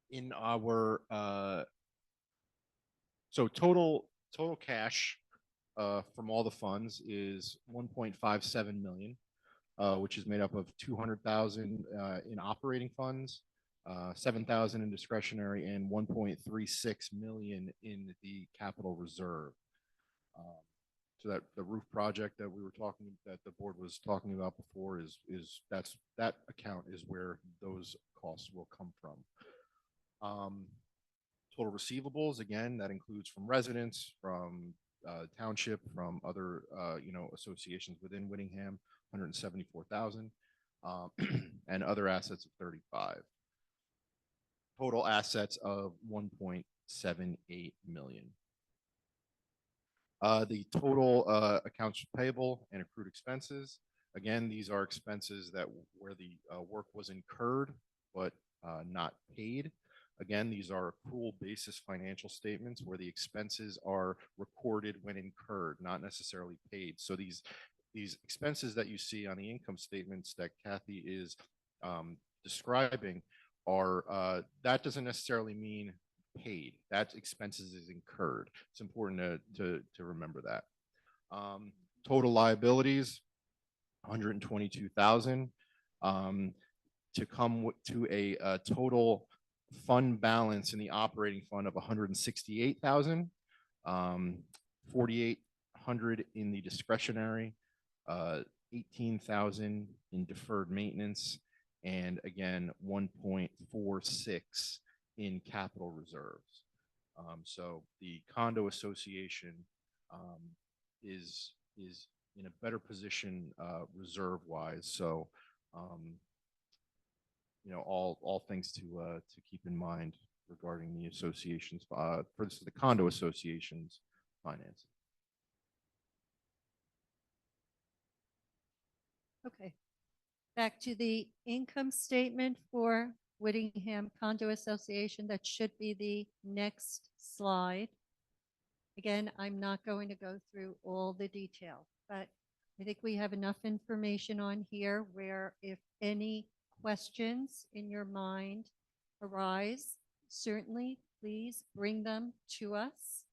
In our so total cash from all the funds is 1.57 million, which is made up of 200,000 in operating funds, 7,000 in discretionary, and 1.36 million in the capital reserve. So that the roof project that the board was talking about before that account is where those costs will come from. Total receivables, again, that includes from residents, from township, from other associations within Whittingham, 174,000, and other assets of 35. Total assets of 1.78 million. The total accounts payable and accrued expenses. Again, these are expenses where the work was incurred but not paid. Again, these are accrual basis financial statements where the expenses are recorded when incurred, not necessarily paid. So these expenses that you see on the income statements that Kathy is describing are that doesn't necessarily mean paid. That expenses is incurred. It's important to remember that. Total liabilities, 122,000. To come to a total fund balance in the operating fund of 168,000, 4,800 in the discretionary, 18,000 in deferred maintenance, and again 1.46 in capital reserves. So the condo association is in a better position reserve wise. So all things to keep in mind regarding the association's for the condo association's financing. Okay. Back to the income statement for Whittingham Condo Association. That should be the next slide. Again, I'm not going to go through all the detail, but I think we have enough information on here where if any questions in your mind arise, certainly please bring them to us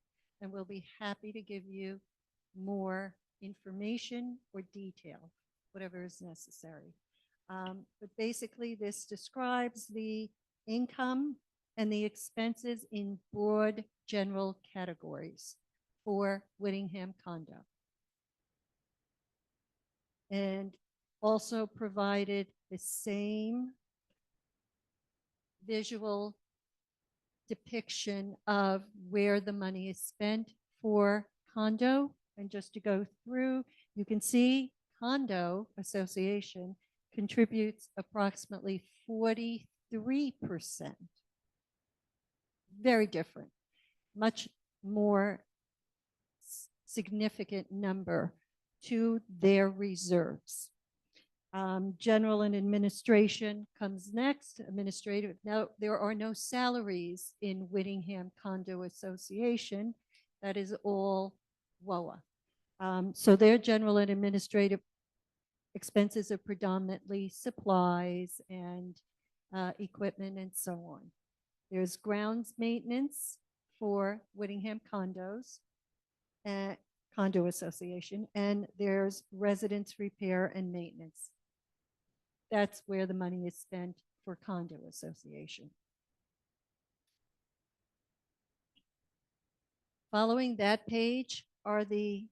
and we'll be happy to give you more information or detail, whatever is necessary. But basically this describes the income and the expenses in broad general categories for Whittingham Condo. And also provided the same visual depiction of where the money is spent for condo. And just to go through, you can see Condo Association contributes approximately 43%. Very different, much more significant number to their reserves. General and administration comes next. Administrative. Now, there are no salaries in Whittingham Condo Association. That is all WOA. So their general and administrative expenses are predominantly supplies and equipment and so on. There's grounds maintenance for Whittingham condos, condo association, and there's residence repair and maintenance. That's where the money is spent for condo association. Following that page are the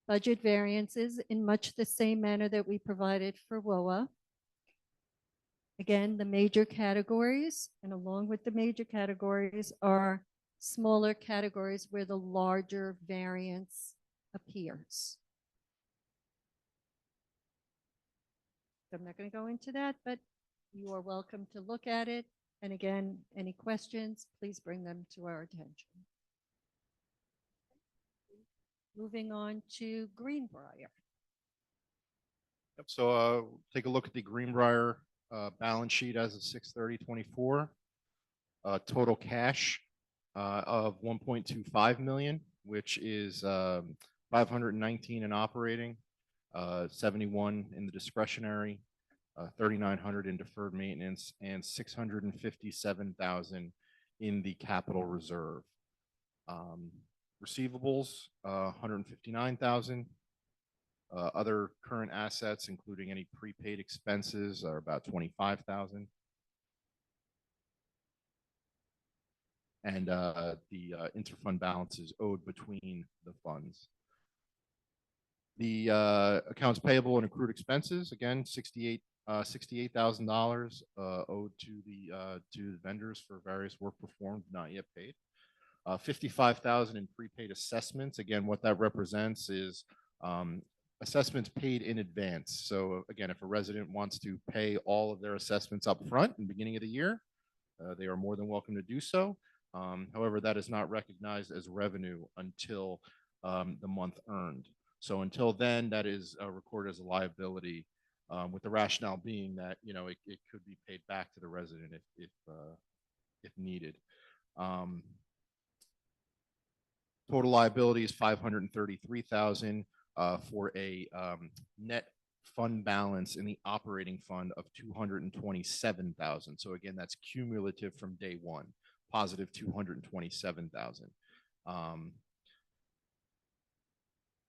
budget variances in much the same manner that we provided for WOA. Again, the major categories, and along with the major categories are smaller categories where the larger variance appears. I'm not going to go into that, but you are welcome to look at it. And again, any questions, please bring them to our attention. Moving on to Greenbrier. Yep, so take a look at the Greenbrier balance sheet as of 6/30/24. Total cash of 1.25 million, which is 519 in operating, 71 in the discretionary, 3,900 in deferred maintenance, and 657,000 in the capital reserve. Receivables, 159,000. Other current assets, including any prepaid expenses, are about 25,000. And the interfund balances owed between the funds. The accounts payable and accrued expenses, again, $68,000 owed to the vendors for various work performed, not yet paid. 55,000 in prepaid assessments. Again, what that represents is assessments paid in advance. So again, if a resident wants to pay all of their assessments up front in the beginning of the year, they are more than welcome to do so. However, that is not recognized as revenue until the month earned. So until then, that is recorded as a liability, with the rationale being that, you know, it could be paid back to the resident if needed. Total liability is 533,000 for a net fund balance in the operating fund of 227,000. So again, that's cumulative from day one, positive 227,000.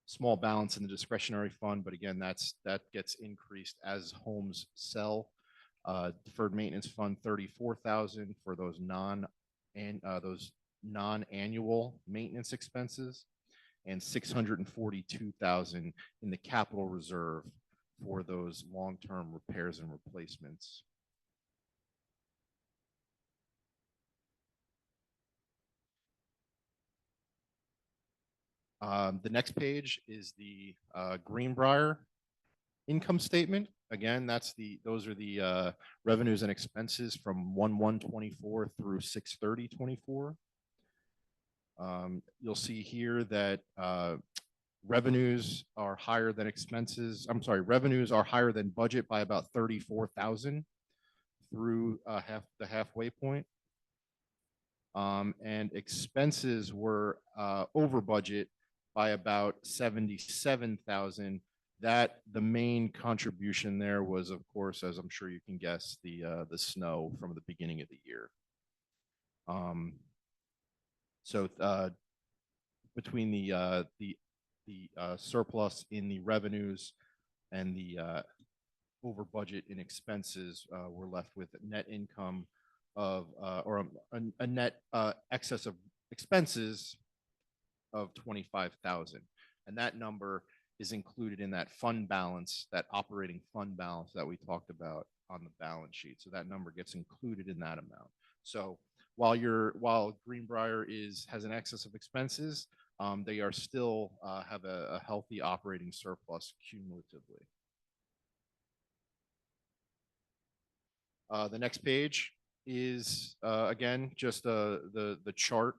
Small balance in the discretionary fund, but again, that gets increased as homes sell. Deferred maintenance fund 34,000 for those non-annual maintenance expenses, and 642,000 in the capital reserve for those long-term repairs and replacements. The next page is the Greenbrier income statement. Again, those are the revenues and expenses from 1/1/24 through 6/30/24. You'll see here that revenues are higher than expenses. I'm sorry, revenues are higher than budget by about 34,000 through the halfway point. And expenses were over budget by about 77,000. That the main contribution there was, of course, as I'm sure you can guess, the snow from the beginning of the year. So between the surplus in the revenues and the over budget in expenses, we're left with net income of or a net excess of expenses of 25,000, and that number is included in that fund balance, that operating fund balance that we talked about on the balance sheet. So that number gets included in that amount. So while Greenbrier has an excess of expenses, they are still have a healthy operating surplus cumulatively. The next page is again just the chart.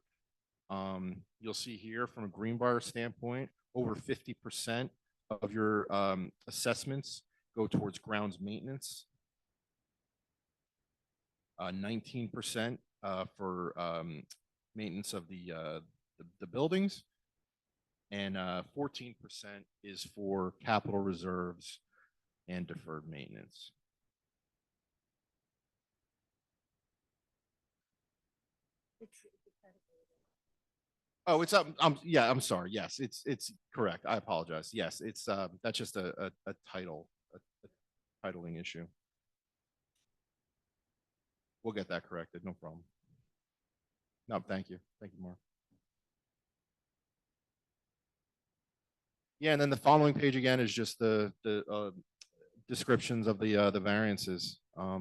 You'll see here from a Greenbrier standpoint, over 50% of your assessments go towards grounds maintenance. 19% for maintenance of the buildings, and 14% is for capital reserves and deferred maintenance. Oh, it's up. Yeah, I'm sorry. Yes, it's correct. I apologize. Yes, it's that's just a title, a titling issue. We'll get that corrected. No problem. No, thank you. Thank you, Mark. Yeah, and then the following page again is just the descriptions of the variances.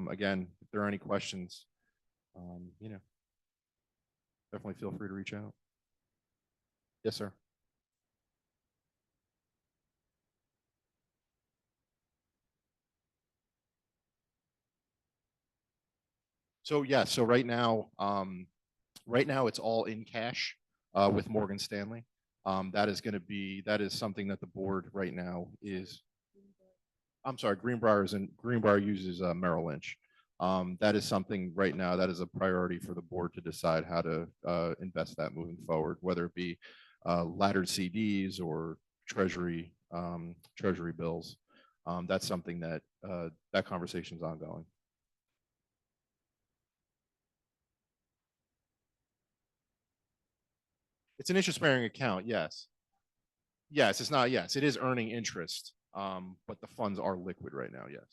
Again, if there are any questions, you know, definitely feel free to reach out. Yes, sir. So yeah, so right now it's all in cash with Morgan Stanley. That is something that the board right now is. I'm sorry, Greenbrier uses Merrill Lynch. That is something right now that is a priority for the board to decide how to invest that moving forward, whether it be laddered CDs or treasury bills. That's something that that conversation is ongoing. It's an interest-bearing account, yes. Yes, it's not, yes, it is earning interest, but the funds are liquid right now, yes.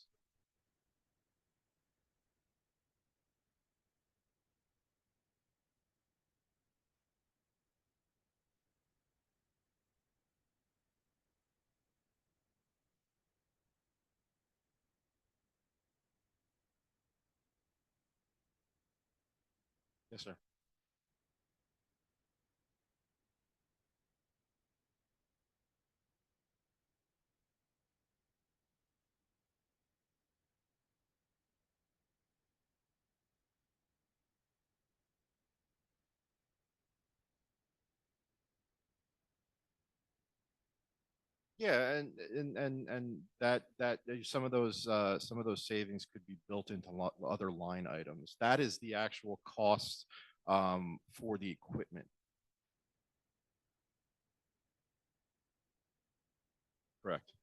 Yes, sir. Yeah, and that some of those savings could be built into other line items. That is the actual cost for the equipment. Correct.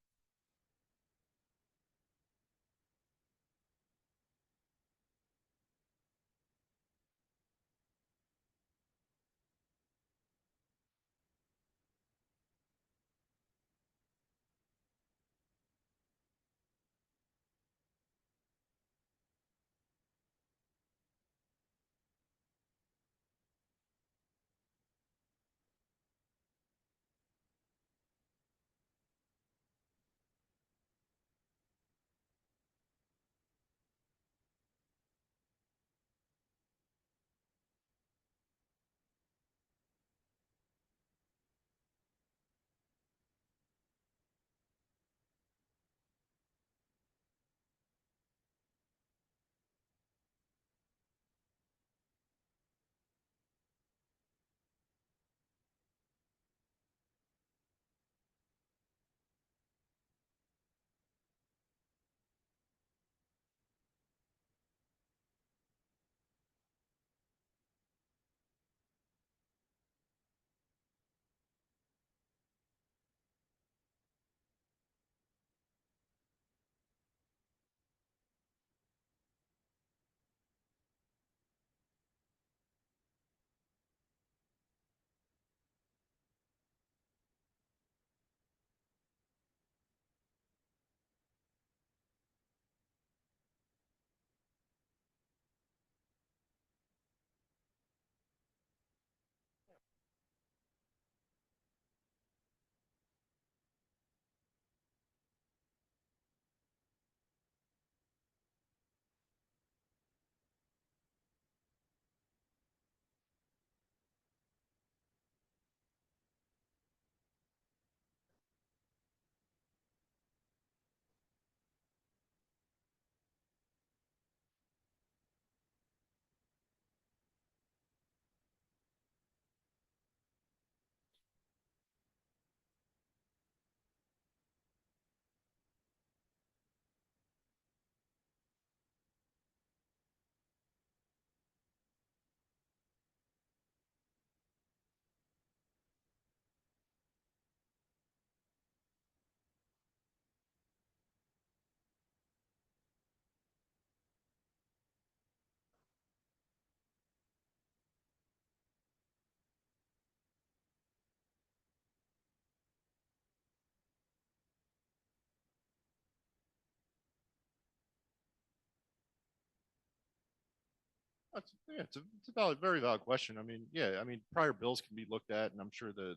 It's a valid, very valid question. I mean, yeah, I mean, prior bills can be looked at, and I'm sure the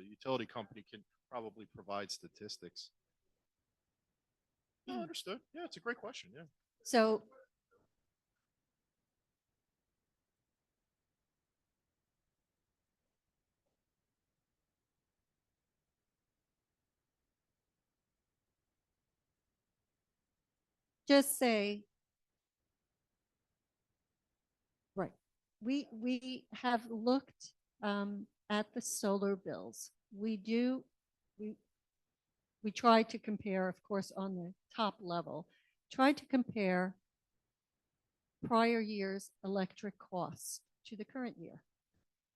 utility company can probably provide statistics. No, understood. Yeah, it's a great question. Yeah. So just say, right, we have looked at the solar bills. We do, we, we try to compare, of course, on the top level, try to compare prior year's electric costs to the current year.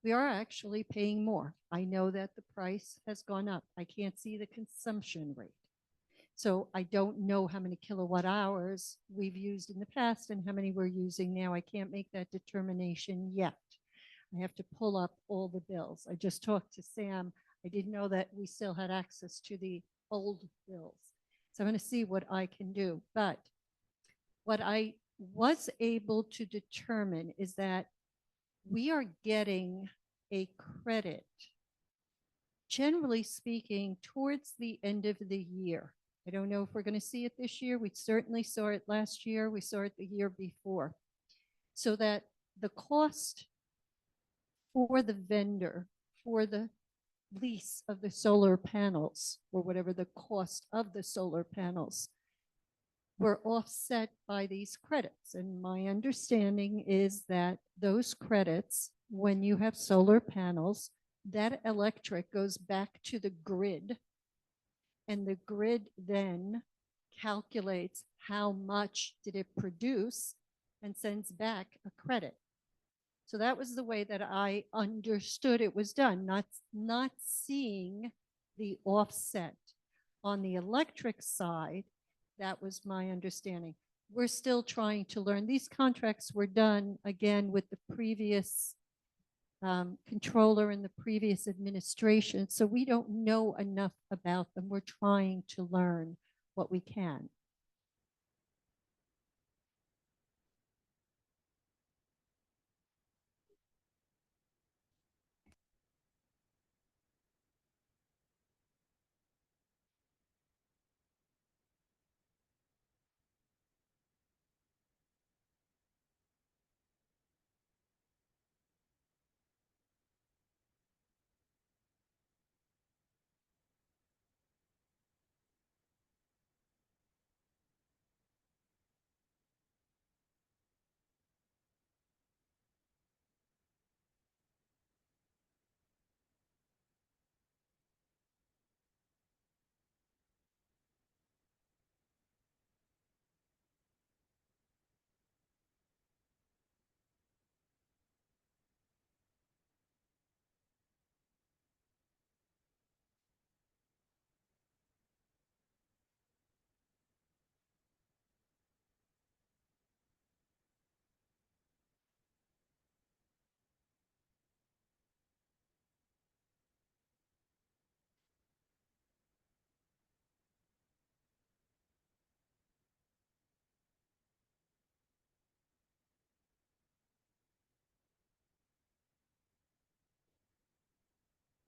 We are actually paying more. I know that the price has gone up. I can't see the consumption rate. So I don't know how many kilowatt hours we've used in the past and how many we're using now. I can't make that determination yet. I have to pull up all the bills. I just talked to Sam. I didn't know that we still had access to the old bills. So I'm going to see what I can do. But what I was able to determine is that we are getting a credit, generally speaking, towards the end of the year. I don't know if we're going to see it this year. We certainly saw it last year. We saw it the year before. So that the cost for the vendor, for the lease of the solar panels, or whatever the cost of the solar panels, were offset by these credits. And my understanding is that those credits, when you have solar panels, that electric goes back to the grid, and the grid then calculates how much did it produce and sends back a credit. So that was the way that I understood it was done, not seeing the offset. On the electric side, that was my understanding. We're still trying to learn. These contracts were done again with the previous controller in the previous administration. So we don't know enough about them. We're trying to learn what we can.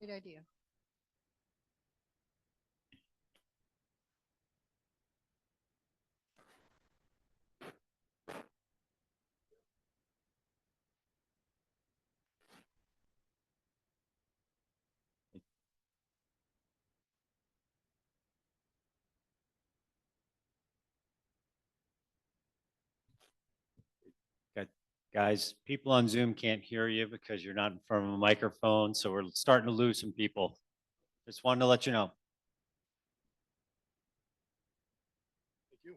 Great idea. Good. Guys, people on Zoom can't hear you because you're not in front of a microphone, so we're starting to lose some people. Just wanted to let you know. Thank you.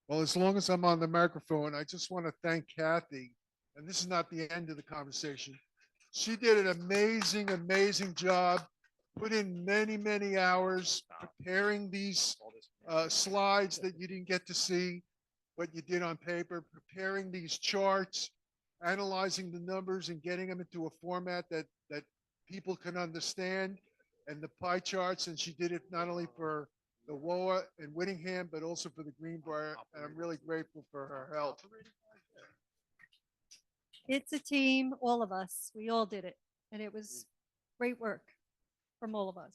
Well, as long as I'm on the microphone, I just want to thank Kathy. And this is not the end of the conversation. She did an amazing, amazing job, put in many, many hours preparing these slides that you didn't get to see, what you did on paper, preparing these charts, analyzing the numbers and getting them into a format that people can understand. and the pie charts, and she did it not only for the WOA in Whittingham, but also for the Greenbrier, and I'm really grateful for her help. It's a team, all of us. We all did it. And it was great work from all of us.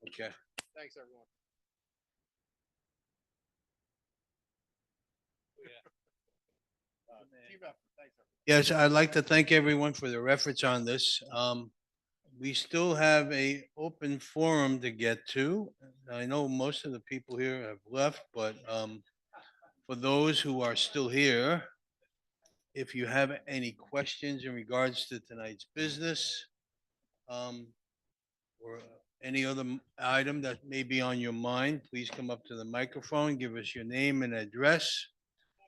Okay. Thanks, everyone. Yes, I'd like to thank everyone for their efforts on this. We still have a open forum to get to. I know most of the people here have left, but for those who are still here, if you have any questions in regards to tonight's business, or any other item that may be on your mind, please come up to the microphone, give us your name and address,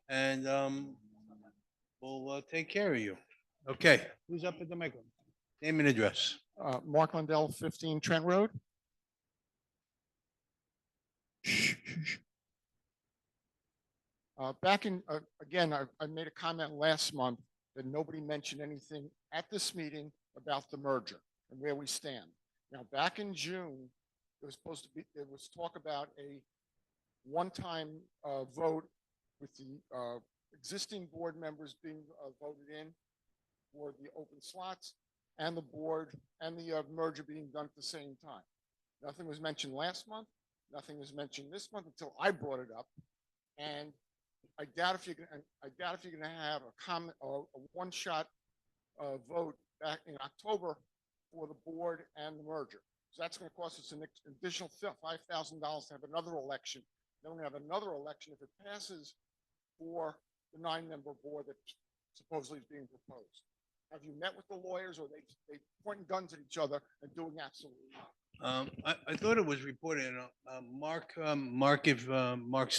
and we'll take care of you. Okay, who's up at the microphone? Name and address. Mark Lundell, 15 Trent Road. Back in, again, I made a comment last month that nobody mentioned anything at this meeting about the merger and where we stand. Now, back in June, there was talk about a one-time vote with the existing board members being voted in for the open slots and the board and the merger being done at the same time. Nothing was mentioned last month. Nothing was mentioned this month until I brought it up. And I doubt if you're going to have a comment or a one-shot vote back in October for the board and the merger. So that's going to cost us an additional $5,000 to have another election. Then we're going to have another election if it passes for the 9-member board that supposedly is being proposed. Have you met with the lawyers, or they pointing guns at each other and doing absolutely nothing? I thought it was reported, Mark's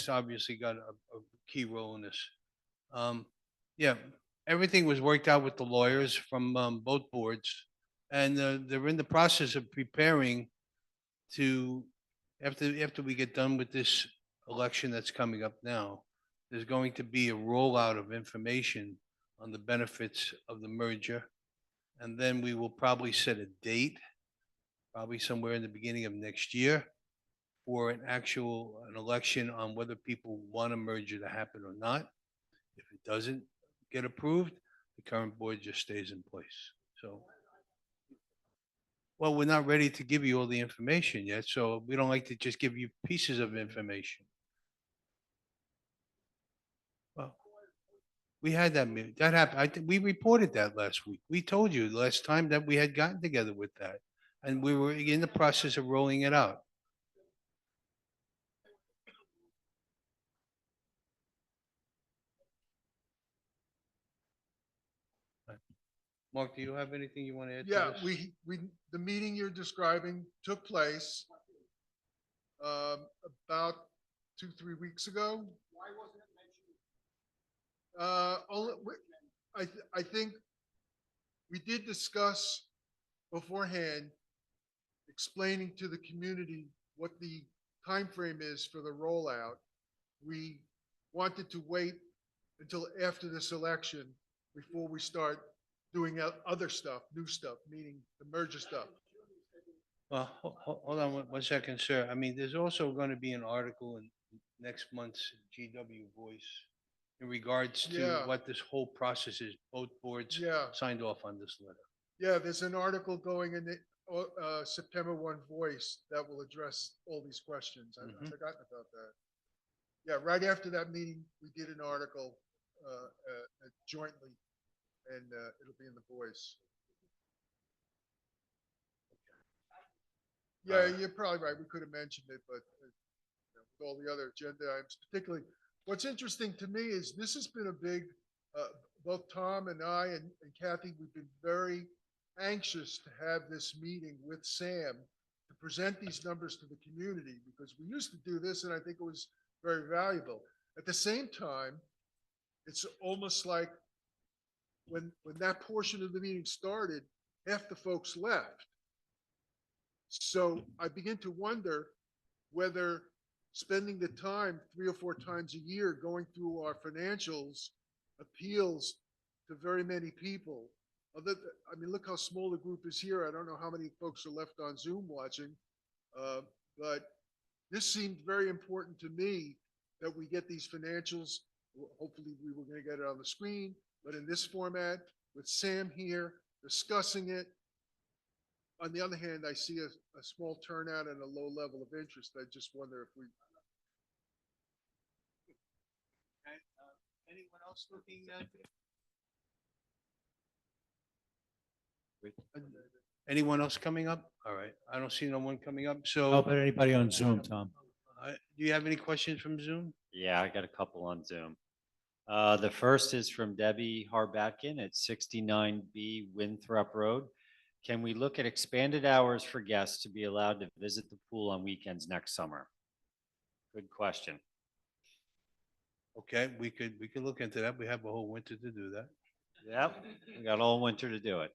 obviously got a key role in this. Yeah, everything was worked out with the lawyers from both boards, and they're in the process of preparing to, after we get done with this election that's coming up now, there's going to be a rollout of information on the benefits of the merger. And then we will probably set a date, probably somewhere in the beginning of next year, for an election on whether people want a merger to happen or not. If it doesn't get approved, the current board just stays in place. So, well, we're not ready to give you all the information yet, so we don't like to just give you pieces of information. Well, we had that meeting. That happened. We reported that last week. We told you last time that we had gotten together with that, and we were in the process of rolling it out. Mark, do you have anything you want to add to Yeah, this? the meeting you're describing took place about 2-3 weeks ago. Why wasn't it mentioned? I think we did discuss beforehand, explaining to the community what the time frame is for the rollout. We wanted to wait until after this election before we start doing other stuff, new stuff, meaning the merger stuff. Well, hold on one second, sir. I mean, there's also going to be an article in next month's GW Voice in regards to Yeah. what this whole process is. Both boards Yeah. signed off on this letter. Yeah, there's an article going in the September 1 Voice that will address all these questions. I've forgotten about that. Yeah, right after that meeting, we did an article jointly, and it'll be in the Voice. Yeah, you're probably right. We could have mentioned it, but with all the other agenda items, particularly, what's interesting to me is this has been a big, both Tom and I and Kathy, we've been very anxious to have this meeting with Sam to present these numbers to the community, because we used to do this and I think it was very valuable. At the same time, it's almost like when that portion of the meeting started, half the folks left. So I begin to wonder whether spending the time 3 or 4 times a year going through our financials appeals to very many people I mean, look how small the group is here. I don't know how many folks are left on Zoom watching. But this seemed very important to me that we get these financials. Hopefully, we were going to get it on the screen, but in this format with Sam here discussing it. On the other hand, I see a small turnout and a low level of interest. I just wonder if we. Okay, anyone else looking anyone else coming up? All right, I don't see no one coming up, so. How about anybody on Zoom, Tom? Do you have any questions from Zoom? Yeah, I got a couple on Zoom. The first is from Debbie Harbatkin at 69B Winthrop Road. Can we look at expanded hours for guests to be allowed to visit the pool on weekends next summer? Good question. Okay, we could look into that. We have a whole winter to do that. Yep, we got all winter to do it.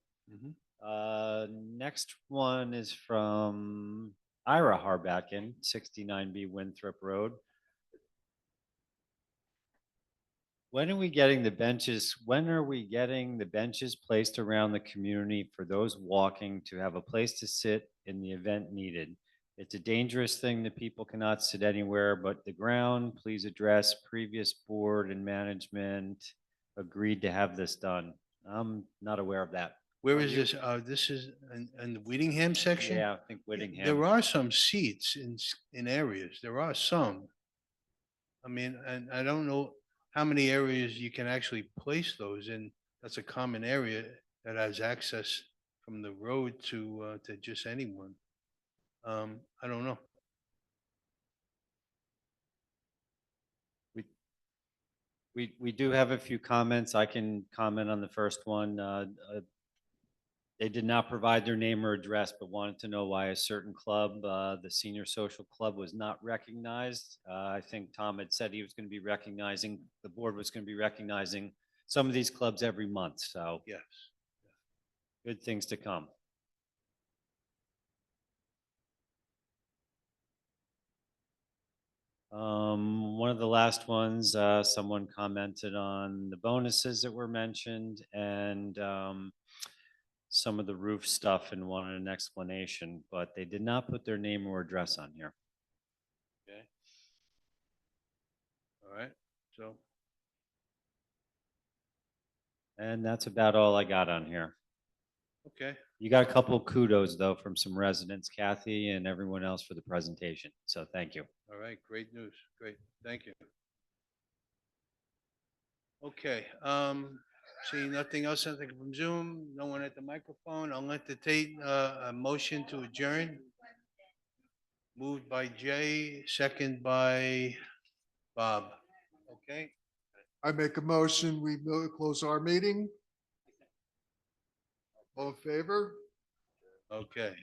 Next one is from Ira Harbatkin, 69B Winthrop Road. When are we getting the benches? When are we getting the benches placed around the community for those walking to have a place to sit in the event needed? It's a dangerous thing that people cannot sit anywhere but the ground. Please address previous board and management agreed to have this done. I'm not aware of that. Where Are is you? this? This is in the Whittingham section? Yeah, I think Whittingham. There are some seats in areas. There are some. I mean, and I don't know how many areas you can actually place those in. That's a common area that has access from the road to just anyone. I don't know. We do have a few comments. I can comment on the first one. They did not provide their name or address, but wanted to know why a certain club, the Senior Social Club, was not recognized. I think Tom had said he was going to be recognizing, the board was going to be recognizing some of these clubs every month. So Yes. good things to come. One of the last ones, someone commented on the bonuses that were mentioned and some of the roof stuff and wanted an explanation, but they did not put their name or address on here. Okay. All right. So And that's about all I got on here. okay. You got a couple of kudos though from some residents, Kathy and everyone else for the presentation. So thank you. All right. Great news. Great. Thank you. Okay. See nothing else, I think from Zoom, no one at the microphone. I'll entertain a motion to adjourn. Moved by Jay, second by Bob. Okay, I make a motion, we close our meeting. All in favor? okay.